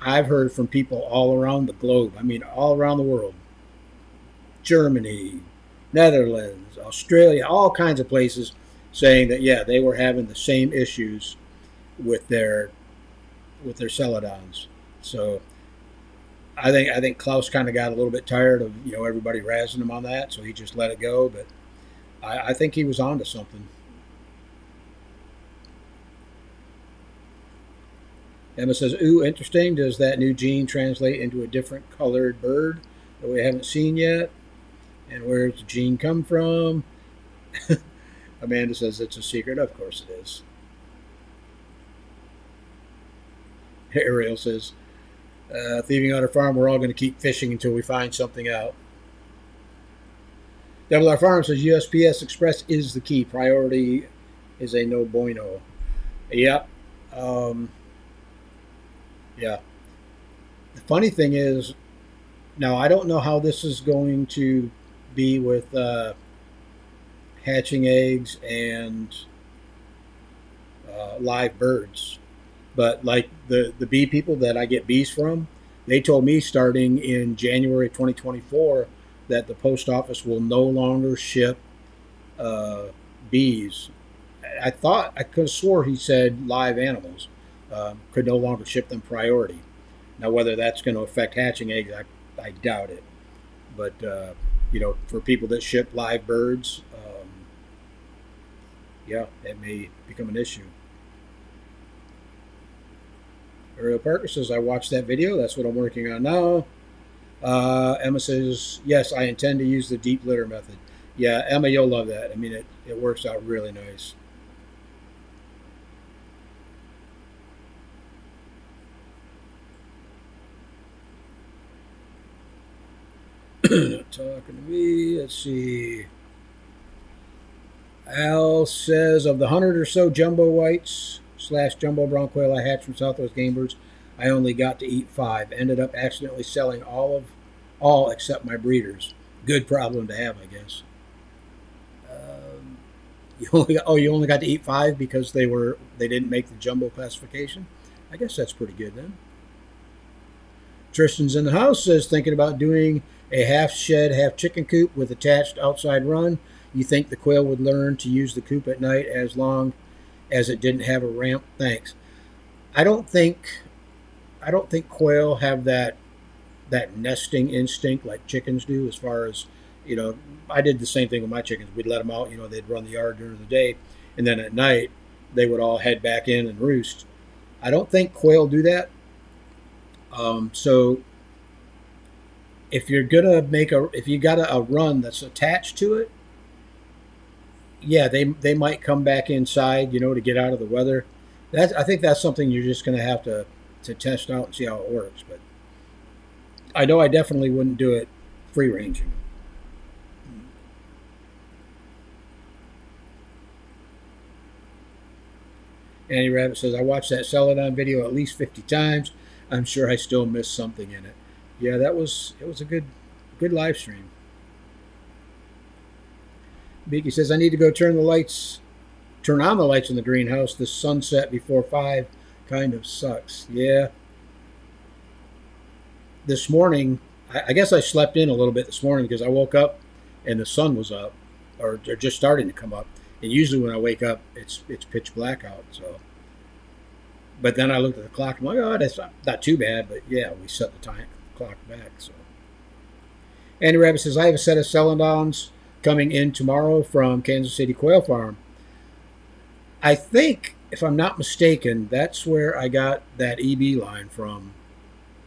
I've heard from people all around the globe. I mean, all around the world. Germany, Netherlands, Australia, all kinds of places saying that yeah, they were having the same issues with their celadons. So I think Klaus kind of got a little bit tired of everybody razzing him on that, so he just let it go. But I think he was onto something. Emma says, "Ooh, interesting. Does that new gene translate into a different colored bird that we haven't seen yet? And where does the gene come from?" Amanda says, "It's a secret." Of course it is. Ariel says, "Thieving out our farm, we're all going to keep fishing until we find something out." Devil Our Farm says, "USPS Express is the key. Priority is a no bueno." Yep. Yeah. The funny thing is, now I don't know how this is going to be with hatching eggs and live birds. But like the bee people that I get bees from, they told me starting in January 2024 that the post office will no longer ship bees. I could have swore he said live animals could no longer ship them priority. Now whether that's going to affect hatching eggs, I doubt it. But for people that ship live birds, yeah, it may become an issue. Ariel Parker says, "I watched that video. That's what I'm working on now." Emma says, "Yes, I intend to use the deep litter method." Yeah, Emma, you'll love that. I mean, it works out really nice. Not talking to me. Let's see. Al says, "Of the 100 or so jumbo whites / jumbo brown quail I hatched from Southwest Game Birds, I only got to eat 5. Ended up accidentally selling all except my breeders. Good problem to have, I guess." You only got to eat 5 because they didn't make the jumbo classification. I guess that's pretty good then. Tristan's in the house, says, "Thinking about doing a half shed, half chicken coop with attached outside run. You think the quail would learn to use the coop at night as long as it didn't have a ramp? Thanks." I don't think quail have that nesting instinct like chickens do. As far as I did the same thing with my chickens. We'd let them out. They'd run the yard during the day, and then at night they would all head back in and roost. I don't think quail do that. So if you're gonna if you got a run that's attached to it, yeah, they might come back inside, to get out of the weather. I think that's something you're just gonna have to test out and see how it works. But I know I definitely wouldn't do it free ranging. Annie Rabbit says, "I watched that Celadon video at least 50 times. I'm sure I still missed something in it." Yeah, it was a good live stream. Beaky says, "I need to go turn on the lights in the greenhouse. The sunset before 5 kind of sucks." Yeah. This morning, I guess I slept in a little bit this morning because I woke up and the sun was up, or they're just starting to come up. And usually when I wake up, it's pitch black out. So, but then I looked at the clock. I'm like, oh, that's not too bad. But yeah, we set the clock back. So, Andy Rabbit says, "I have a set of celadons coming in tomorrow from Kansas City Quail Farm. I think, if I'm not mistaken, that's where I got that EB line from,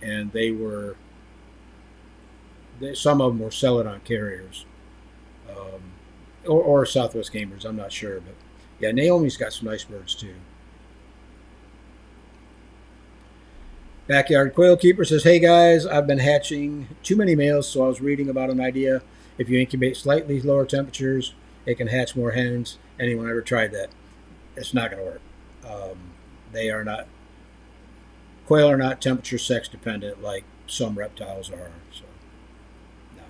and some of them were celadon carriers, or Southwest Game Birds. I'm not sure, but yeah, Naomi's got some nice birds too." Backyard Quail Keeper says, "Hey guys, I've been hatching too many males, so I was reading about an idea. If you incubate slightly lower temperatures, it can hatch more hens. Anyone ever tried that?" It's not going to work. Quail are not temperature sex dependent like some reptiles are. So, no.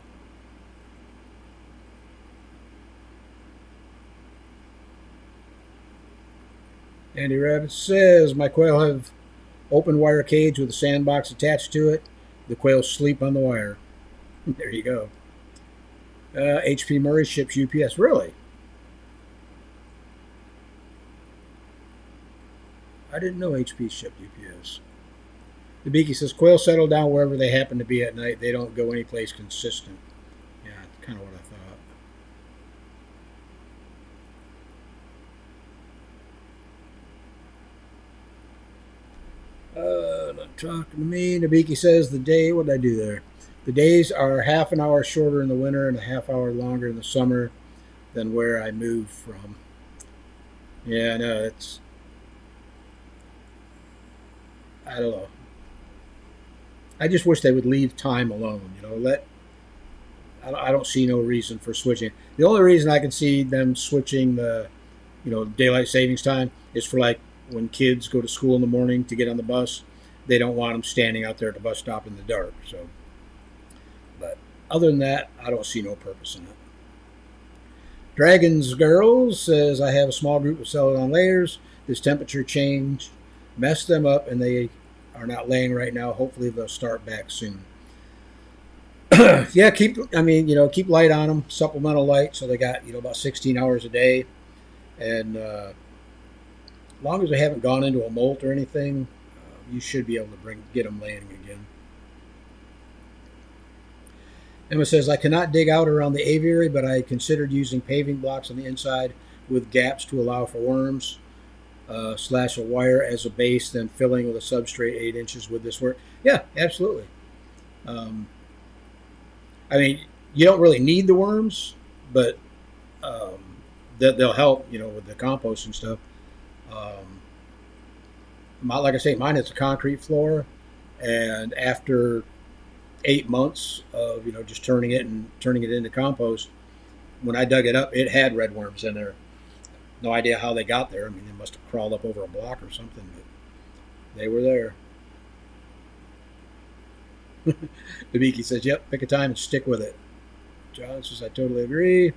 Andy Rabbit says, my quail have open wire cage with a sandbox attached to it. The quails sleep on the wire. There you go. H.P. Murray ships UPS. Really? I didn't know H.P. shipped UPS. The Beaky says, quail settle down wherever they happen to be at night. They don't go anyplace consistent. Yeah, kind of what I thought. Not talking to me. Nabiki says the day, what did I do there? The days are half an hour shorter in the winter and a half hour longer in the summer than where I moved from. Yeah, no, it's, I don't know. I just wish they would leave time alone. I don't see no reason for switching. The only reason I can see them switching the, daylight savings time is for like when kids go to school in the morning to get on the bus. They don't want them standing out there at the bus stop in the dark. So, but other than that, I don't see no purpose in it. Dragons Girls says, I have a small group of celadon layers. This temperature change messed them up, and they are not laying right now. Hopefully they'll start back soon. Yeah, keep light on them, supplemental light, so they got about 16 hours a day, and as long as they haven't gone into a molt or anything, you should be able to get them laying again. Emma says, I cannot dig out around the aviary, but I considered using paving blocks on the inside with gaps to allow for worms. Slash a wire as a base, then filling with a substrate 8 inches. Would this work? Yeah, absolutely. You don't really need the worms, but they'll help, with the compost and stuff. Like I say, mine is a concrete floor, and after 8 months of just turning it into compost, when I dug it up, it had red worms in there. No idea how they got there. They must have crawled up over a block or something, but they were there. The Beaky says, yep, pick a time and stick with it. John says, I totally agree.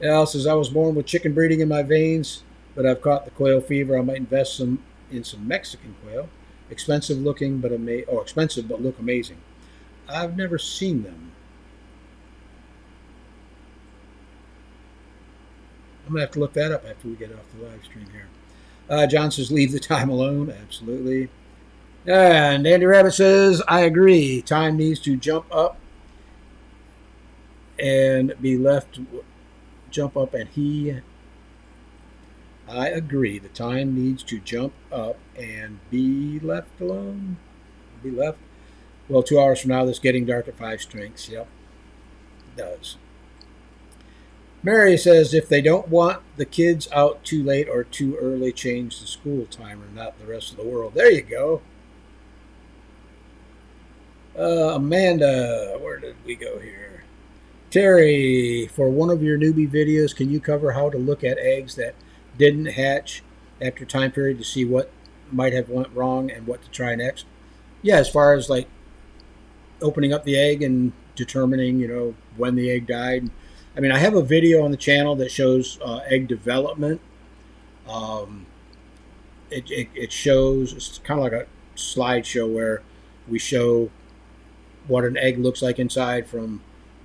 Al says, I was born with chicken breeding in my veins, but I've caught the quail fever. I might invest in some Mexican quail. Expensive but look amazing. I've never seen them. I'm going to have to look that up after we get off the live stream here. John says, leave the time alone. Absolutely. And Andy Rabbit says, I agree. Time needs to jump up and be left. Jump up and I agree. The time needs to jump up and be left alone. Be left. Well, 2 hours from now, this getting dark at 5 strengths. Yep, it does. Mary says, if they don't want the kids out too late or too early, change the school timer, not the rest of the world. There you go. Amanda, where did we go here? Terry, for one of your newbie videos, can you cover how to look at eggs that didn't hatch after time period to see what might have went wrong and what to try next? Yeah, as far as like opening up the egg and determining, when the egg died. I have a video on the channel that shows egg development. It shows, it's kind of like a slideshow where we show what an egg looks like inside from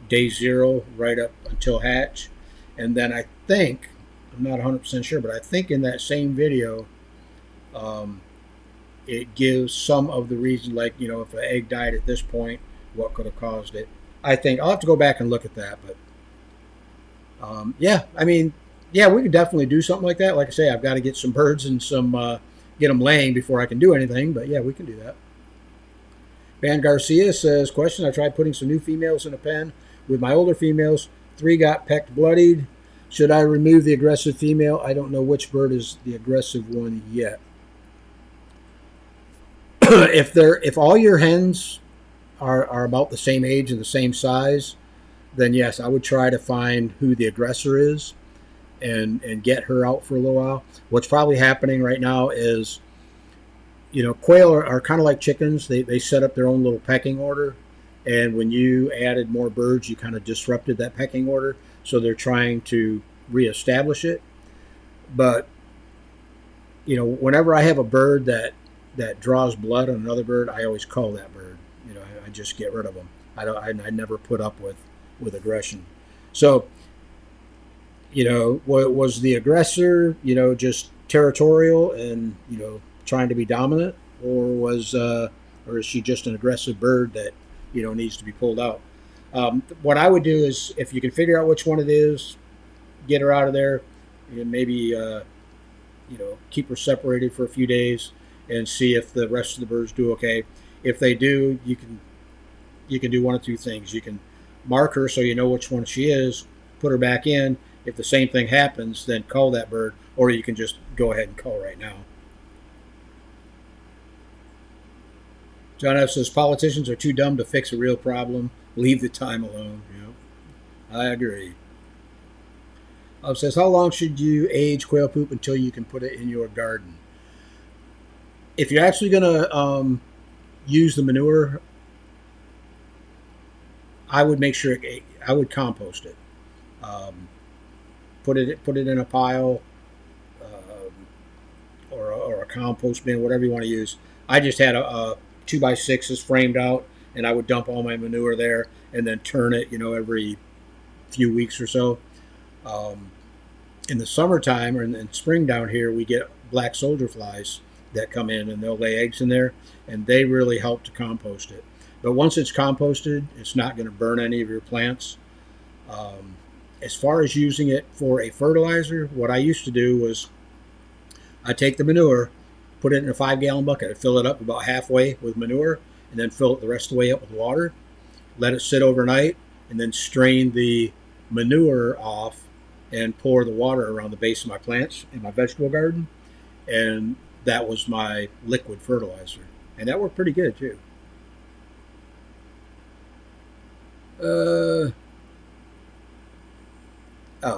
day 0 right up until hatch. And then I think, I'm not 100% sure, but I think in that same video, it gives some of the reasons, like, if an egg died at this point, what could have caused it. I think I'll have to go back and look at that, but we could definitely do something like that. Like I say, I've got to get some birds and get them laying before I can do anything, but yeah, we can do that. Van Garcia says, question, I tried putting some new females in a pen with my older females. 3 got pecked bloodied. Should I remove the aggressive female? I don't know which bird is the aggressive one yet. If all your hens are about the same age and the same size, then yes, I would try to find who the aggressor is and get her out for a little while. What's probably happening right now is, quail are kind of like chickens. They set up their own little pecking order, and when you added more birds, you kind of disrupted that pecking order, so they're trying to reestablish it. But whenever I have a bird that draws blood on another bird, I always cull that bird. I just get rid of them. I never put up with aggression. So, was the aggressor, just territorial and, trying to be dominant, or is she just an aggressive bird that, needs to be pulled out? What I would do is, if you can figure out which one it is, get her out of there, and maybe, keep her separated for a few days and see if the rest of the birds do okay. If they do, you can do one of two things. You can mark her so you know which one she is, put her back in. If the same thing happens, then cull that bird, or you can just go ahead and cull right now. John F. says, politicians are too dumb to fix a real problem. Leave the time alone. I agree. Says, how long should you age quail poop until you can put it in your garden? If you're actually going to use the manure, I would make sure I would compost it. Put it in a pile or a compost bin, whatever you want to use. I just had a 2x6s framed out, and I would dump all my manure there and then turn it, every few weeks or so. In the summertime or in spring down here, we get black soldier flies that come in, and they'll lay eggs in there, and they really help to compost it. But once it's composted, it's not going to burn any of your plants. As far as using it for a fertilizer, what I used to do was I'd take the manure, put it in a 5-gallon bucket, I'd fill it up about halfway with manure, and then fill it the rest of the way up with water, let it sit overnight, and then strain the manure off and pour the water around the base of my plants in my vegetable garden. And that was my liquid fertilizer. And that worked pretty good, too.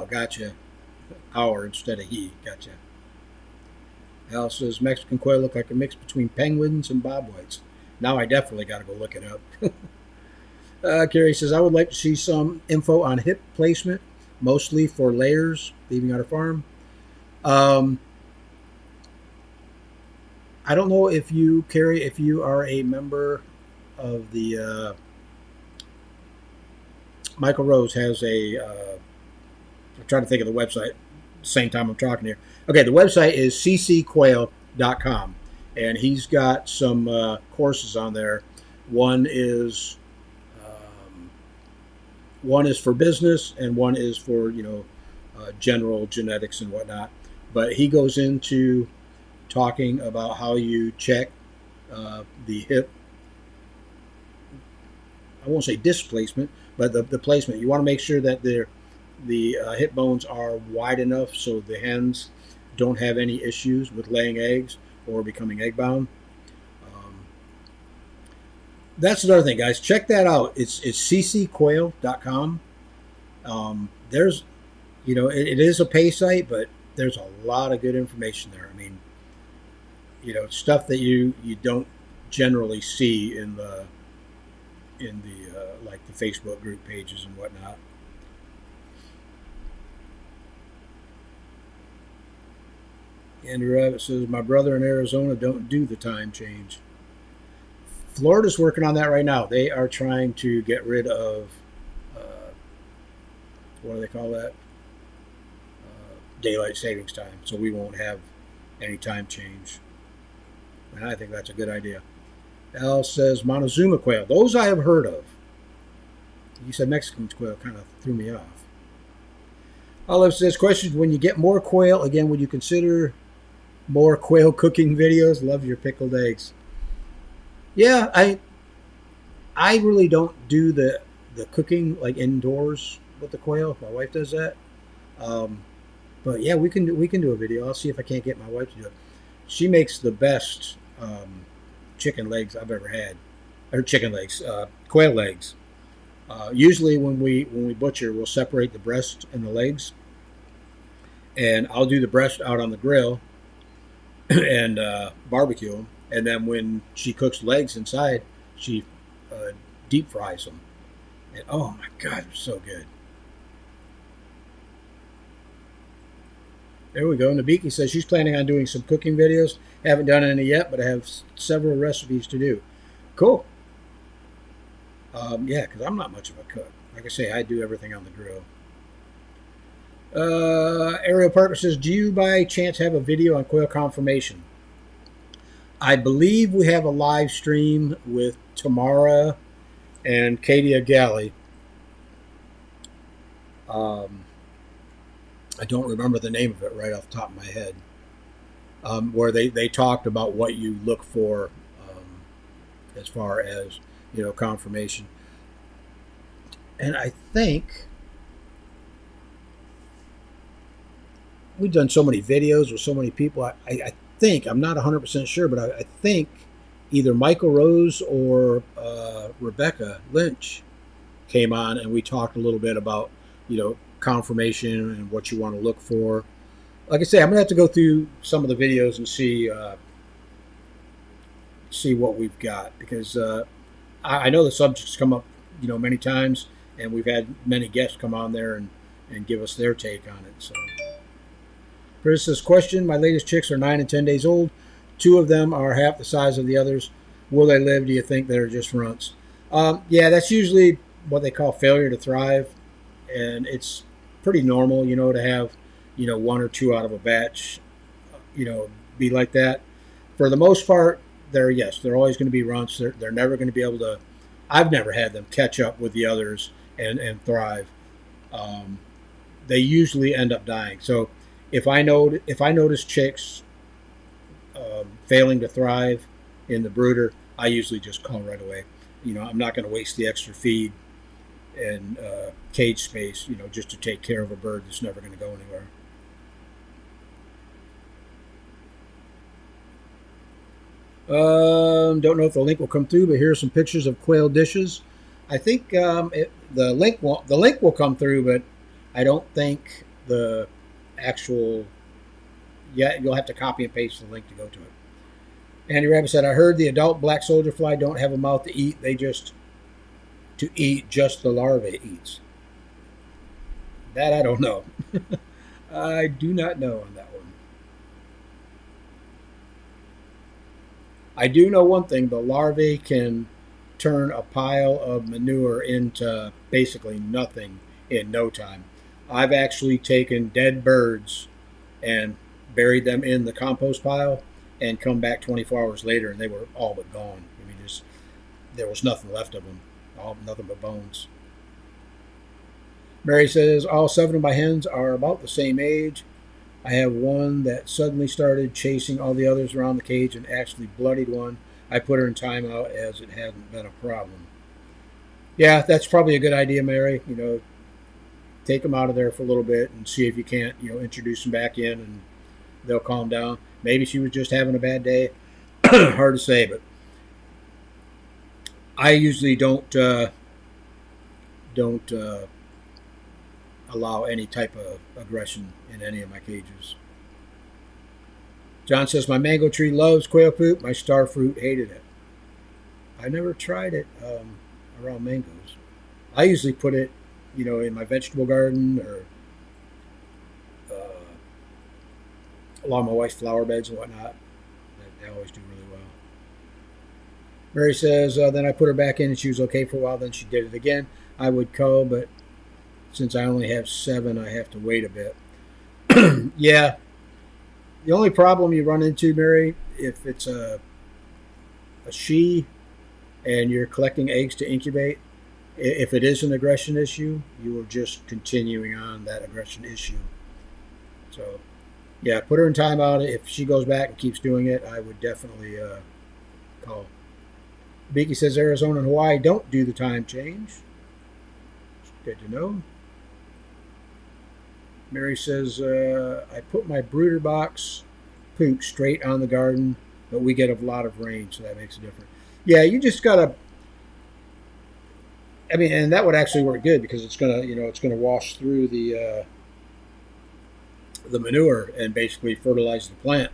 Gotcha. Our instead of he. Gotcha. Al says, Mexican quail look like a mix between penguins and bobwhites. Now I definitely got to go look it up. Carrie says, I would like to see some info on hip placement, mostly for layers leaving out a farm. I don't know if you, Carrie, if you are a member of the Michael Rose has I'm trying to think of the website same time I'm talking here. Okay, the website is ccquail.com, and he's got some courses on there. One is for business, and one is for general genetics and whatnot. But he goes into talking about how you check the hip. I won't say displacement, but the placement. You want to make sure that the hip bones are wide enough so the hens don't have any issues with laying eggs or becoming egg bound. That's another thing, guys. Check that out. It's ccquail.com. There's, it is a pay site, but there's a lot of good information there. I mean, stuff that you don't generally see in the like the Facebook group pages and whatnot. Andrew Rabbit says, my brother in Arizona don't do the time change. Florida's working on that right now. They are trying to get rid of, what do they call that? Daylight savings time. So we won't have any time change. And I think that's a good idea. Al says, Montezuma quail. Those I have heard of. You said Mexican quail, kind of threw me off. Olive says, question, when you get more quail, again, would you consider more quail cooking videos? Love your pickled eggs. Yeah, I really don't do the cooking like indoors with the quail. My wife does that. But yeah, we can do a video. I'll see if I can't get my wife to do it. She makes the best chicken legs I've ever had. Or chicken legs, quail legs. Usually when we butcher, we'll separate the breast and the legs. And I'll do the breast out on the grill and barbecue them. And then when she cooks legs inside, she deep fries them. And, oh, my God, they're so good. There we go. Nabiki says she's planning on doing some cooking videos. Haven't done any yet, but I have several recipes to do. Cool. Yeah, because I'm not much of a cook. Like I say, I do everything on the grill. Ariel Parker says, do you by chance have a video on quail confirmation? I believe we have a live stream with Tamara and Katie Galley. I don't remember the name of it right off the top of my head. Where they talked about what you look for as far as, confirmation. And I think we've done so many videos with so many people. I think, I'm not 100% sure, but I think either Michael Rose or Rebecca Lynch came on and we talked a little bit about, confirmation and what you want to look for. Like I say, I'm going to have to go through some of the videos and see what we've got, because I know the subject's come up, many times, and we've had many guests come on there and give us their take on it. So, Chris says, question, my latest chicks are 9 and 10 days old. 2 of them are half the size of the others. Will they live? Do you think they're just runts? Yeah, that's usually what they call failure to thrive, and it's pretty normal, to have, 1 or 2 out of a batch, be like that. For the most part, they're always going to be runts. They're never going to be able to. I've never had them catch up with the others and thrive. They usually end up dying. So if I notice chicks failing to thrive in the brooder, I usually just call right away. I'm not going to waste the extra feed and cage space, just to take care of a bird that's never going to go anywhere. Don't know if the link will come through, but here are some pictures of quail dishes. I think the link will come through, but I don't think the actual. Yeah, you'll have to copy and paste the link to go to it. Andy Rabbit said, I heard the adult black soldier fly don't have a mouth to eat. They just the larvae eats. That I don't know. I do not know on that one. I do know one thing. The larvae can turn a pile of manure into basically nothing in no time. I've actually taken dead birds and buried them in the compost pile and come back 24 hours later and they were all but gone. I mean, there was nothing left of them. Nothing but bones. Mary says, all 7 of my hens are about the same age. I have one that suddenly started chasing all the others around the cage and actually bloodied one. I put her in timeout as it hadn't been a problem. Yeah, that's probably a good idea, Mary. Take them out of there for a little bit and see if you can't, introduce them back in and they'll calm down. Maybe she was just having a bad day. Hard to say, but I usually don't allow any type of aggression in any of my cages. John says, my mango tree loves quail poop. My star fruit hated it. I never tried it around mangoes. I usually put it, in my vegetable garden or along my wife's flower beds and whatnot. They always do really well. Mary says, then I put her back in and she was okay for a while. Then she did it again. I would cull, but since I only have 7, I have to wait a bit. Yeah. The only problem you run into, Mary, if it's a she and you're collecting eggs to incubate, if it is an aggression issue, you are just continuing on that aggression issue. So, yeah, put her in timeout. If she goes back and keeps doing it, I would definitely call. Beaky says Arizona and Hawaii don't do the time change. Good to know. Mary says, I put my brooder box poop straight on the garden, but we get a lot of rain, so that makes a difference. Yeah, you just got to, and that would actually work good because it's going to wash through the manure and basically fertilize the plant.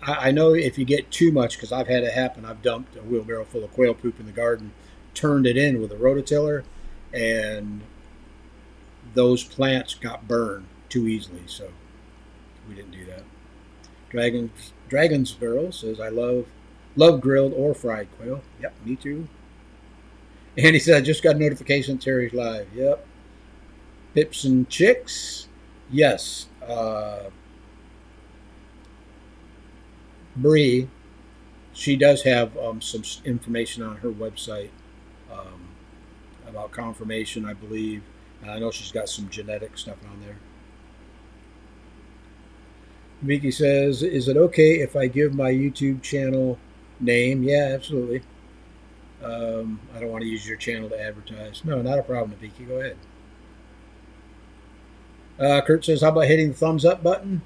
I know if you get too much, because I've had it happen, I've dumped a wheelbarrow full of quail poop in the garden, turned it in with a rototiller, and those plants got burned too easily, so we didn't do that. Dragon's Girl says, I love grilled or fried quail. Yep, me too. And he said, I just got a notification Terry's live. Yep. Pips and Chicks. Yes. Bree, she does have some information on her website about confirmation, I believe. And I know she's got some genetic stuff on there. Miki says, is it okay if I give my YouTube channel name? Yeah, absolutely. I don't want to use your channel to advertise. No, not a problem, Miki. Go ahead. Kurt says, how about hitting the thumbs up button?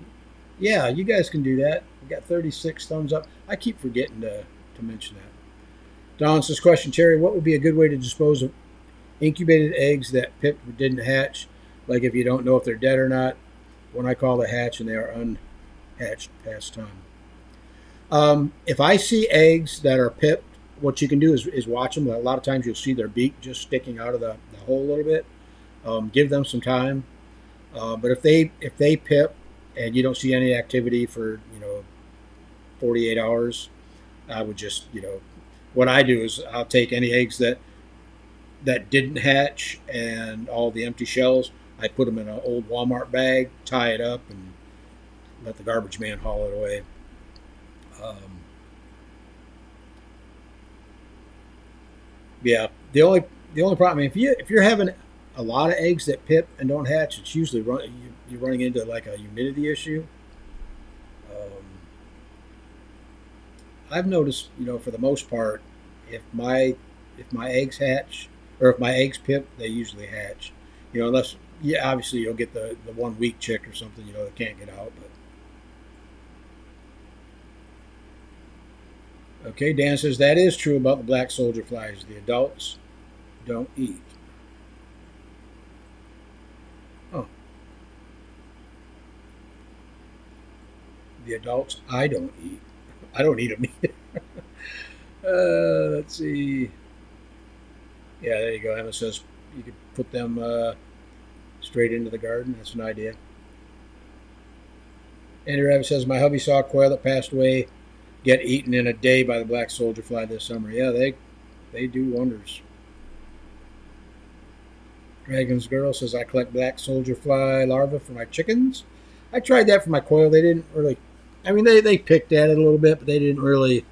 Yeah, you guys can do that. We got 36 thumbs up. I keep forgetting to mention that. Don says, question, Terry, what would be a good way to dispose of incubated eggs that Pip didn't hatch? Like if you don't know if they're dead or not. When I call the hatch and they are unhatched past time. If I see eggs that are pipped, what you can do is watch them. A lot of times you'll see their beak just sticking out of the hole a little bit. Give them some time. But if they pip and you don't see any activity for 48 hours, I would just what I do is I'll take any eggs that didn't hatch and all the empty shells. I put them in an old Walmart bag, tie it up, and let the garbage man haul it away. Yeah, the only problem, I mean, if you're having a lot of eggs that pip and don't hatch, it's usually you're running into like a humidity issue. I've noticed, for the most part, if my eggs hatch or if my eggs pip, they usually hatch. Unless obviously you'll get the 1 week chick or something, that can't get out. But okay, Dan says that is true about the black soldier flies. The adults don't eat. Oh. The adults I don't eat. I don't eat them either. Let's see. Yeah, there you go. Emma says you could put them straight into the garden. That's an idea. Andy Rabbit says, my hubby saw a quail that passed away get eaten in a day by the black soldier fly this summer. Yeah, they do wonders. Dragon's Girl says, I collect black soldier fly larvae for my chickens. I tried that for my quail. They didn't really, I mean, they picked at it a little bit, but they didn't really,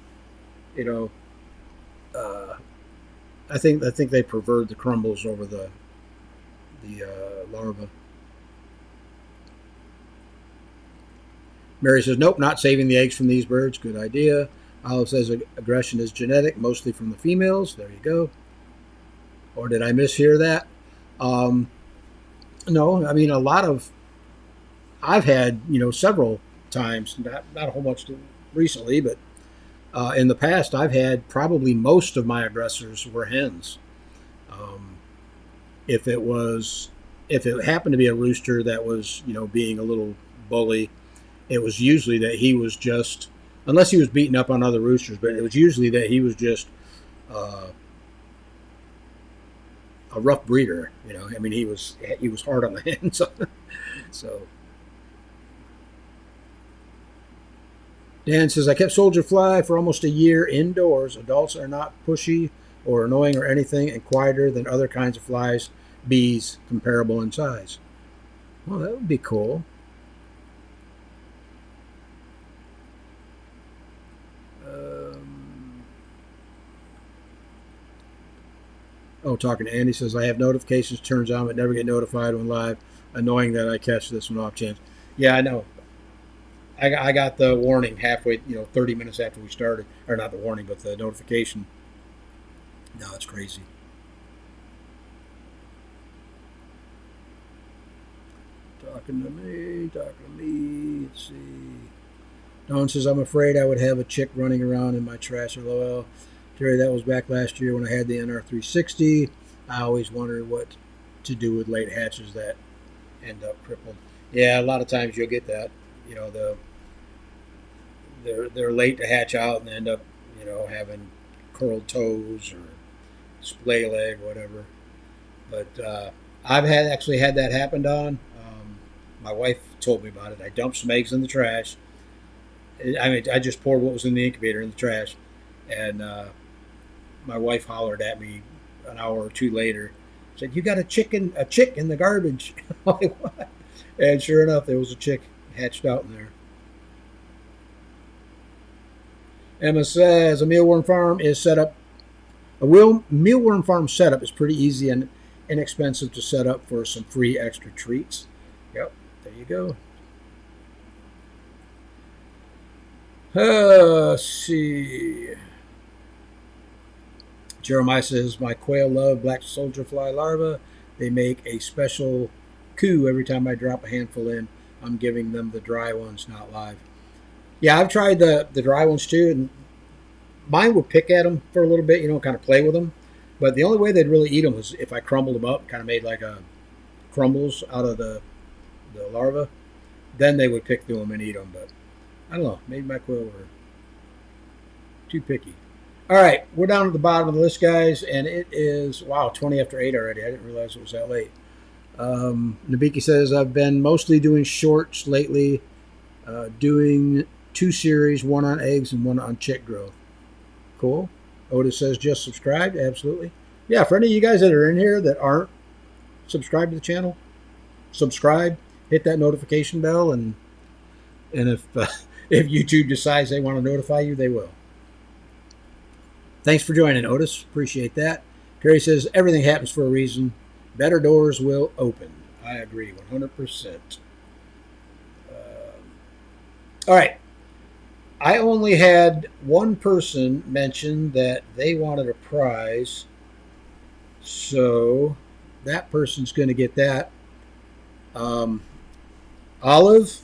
I think they preferred the crumbles over the larva. Mary says, nope, not saving the eggs from these birds. Good idea. Olive says aggression is genetic, mostly from the females. There you go. Or did I mishear that? No, I mean, I've had, several times, not a whole much recently, but in the past, I've had probably most of my aggressors were hens. If it happened to be a rooster that was, being a little bully, it was usually that he was just, unless he was beating up on other roosters, but it was usually that he was just a rough breeder. I mean, he was hard on the hens. So Dan says, I kept soldier fly for almost a year indoors. Adults are not pushy or annoying or anything, and quieter than other kinds of flies, bees, comparable in size. Well, that would be cool. Talking to Andy says, I have notifications turns on but never get notified when live. Annoying that I catch this one off chance. Yeah, I know. I got the warning halfway, 30 minutes after we started. Or not the warning, but the notification. No, it's crazy. Talking to me. Let's see. Don says, I'm afraid I would have a chick running around in my trash. LOL. Terry, that was back last year when I had the NR360. I always wondered what to do with late hatches that end up crippled. Yeah, a lot of times you'll get that. They're late to hatch out and end up, having curled toes or splay leg, whatever. But I've actually had that happen, Don. My wife told me about it. I dumped some eggs in the trash. I mean, I just poured what was in the incubator in the trash, and my wife hollered at me an hour or two later, said, "You got a chick in the garbage." I'm like, what? And sure enough, there was a chick hatched out in there. Emma says a mealworm farm is set up. Mealworm farm setup is pretty easy and inexpensive to set up for some free extra treats. Yep, there you go. Let's see. Jeremiah says, my quail love black soldier fly larvae. They make a special coo every time I drop a handful in. I'm giving them the dry ones, not live. Yeah, I've tried the dry ones too, and mine would pick at them for a little bit, kind of play with them. But the only way they'd really eat them was if I crumbled them up, kind of made like a crumbles out of the larva. Then they would pick through them and eat them. But I don't know, maybe my quail were too picky. All right, we're down at the bottom of the list, guys, and it is, 20 after 8 already. I didn't realize it was that late. Nabiki says, I've been mostly doing shorts lately, doing 2 series, one on eggs and one on chick growth. Cool. Otis says, just subscribed. Absolutely. Yeah, for any of you guys that are in here that aren't subscribed to the channel, subscribe, hit that notification bell, and if YouTube decides they want to notify you, they will. Thanks for joining, Otis. Appreciate that. Terry says, everything happens for a reason. Better doors will open. I agree 100%. All right. I only had one person mention that they wanted a prize. So that person's going to get that. Olive,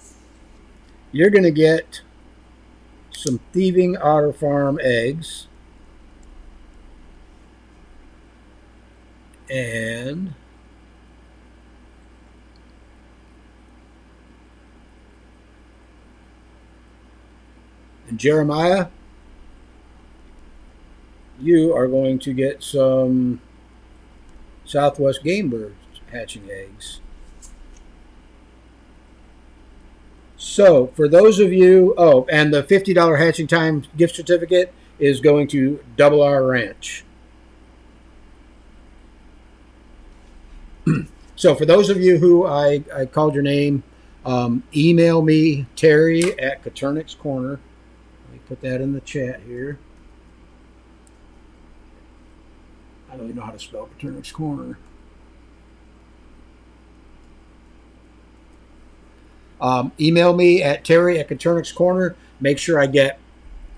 you're going to get some Thieving Otter Farm eggs. And Jeremiah, you are going to get some Southwest game birds hatching eggs. So for those of you, and the $50 hatching time gift certificate is going to Double R Ranch. So for those of you who I called your name, email me, Terry at Coturnix Corner. Let me put that in the chat here. I don't even know how to spell Coturnix Corner. Email me at Terry at Coturnix Corner. Make sure I get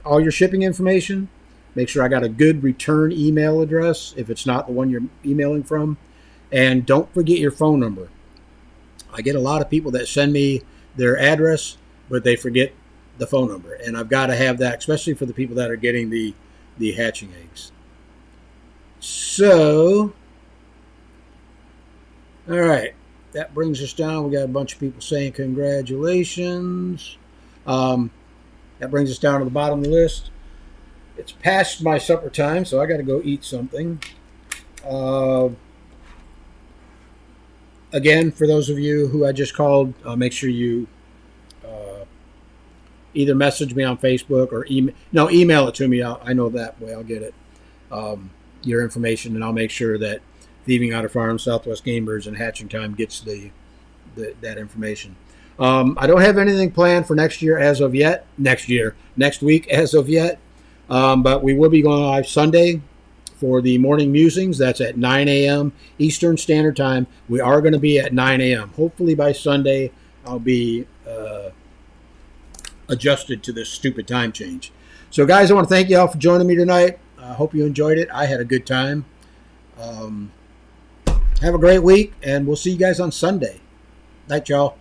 all your shipping information. Make sure I got a good return email address if it's not the one you're emailing from. And don't forget your phone number. I get a lot of people that send me their address, but they forget the phone number. And I've got to have that, especially for the people that are getting the hatching eggs. So, all right. That brings us down. We got a bunch of people saying congratulations. That brings us down to the bottom of the list. It's past my supper time, so I got to go eat something. Again, for those of you who I just called, make sure you either message me on Facebook or email it to me. I know that way I'll get it. Your information, and I'll make sure that Thieving Otter Farm, Southwest Game Birds, and Hatching Time gets that information. I don't have anything planned for next year as of yet. Next week as of yet. But we will be going live Sunday for the morning musings. That's at 9 a.m. Eastern Standard Time. We are going to be at 9 a.m. Hopefully by Sunday I'll be adjusted to this stupid time change. So guys, I want to thank you all for joining me tonight. I hope you enjoyed it. I had a good time. Have a great week, and we'll see you guys on Sunday. Night, y'all.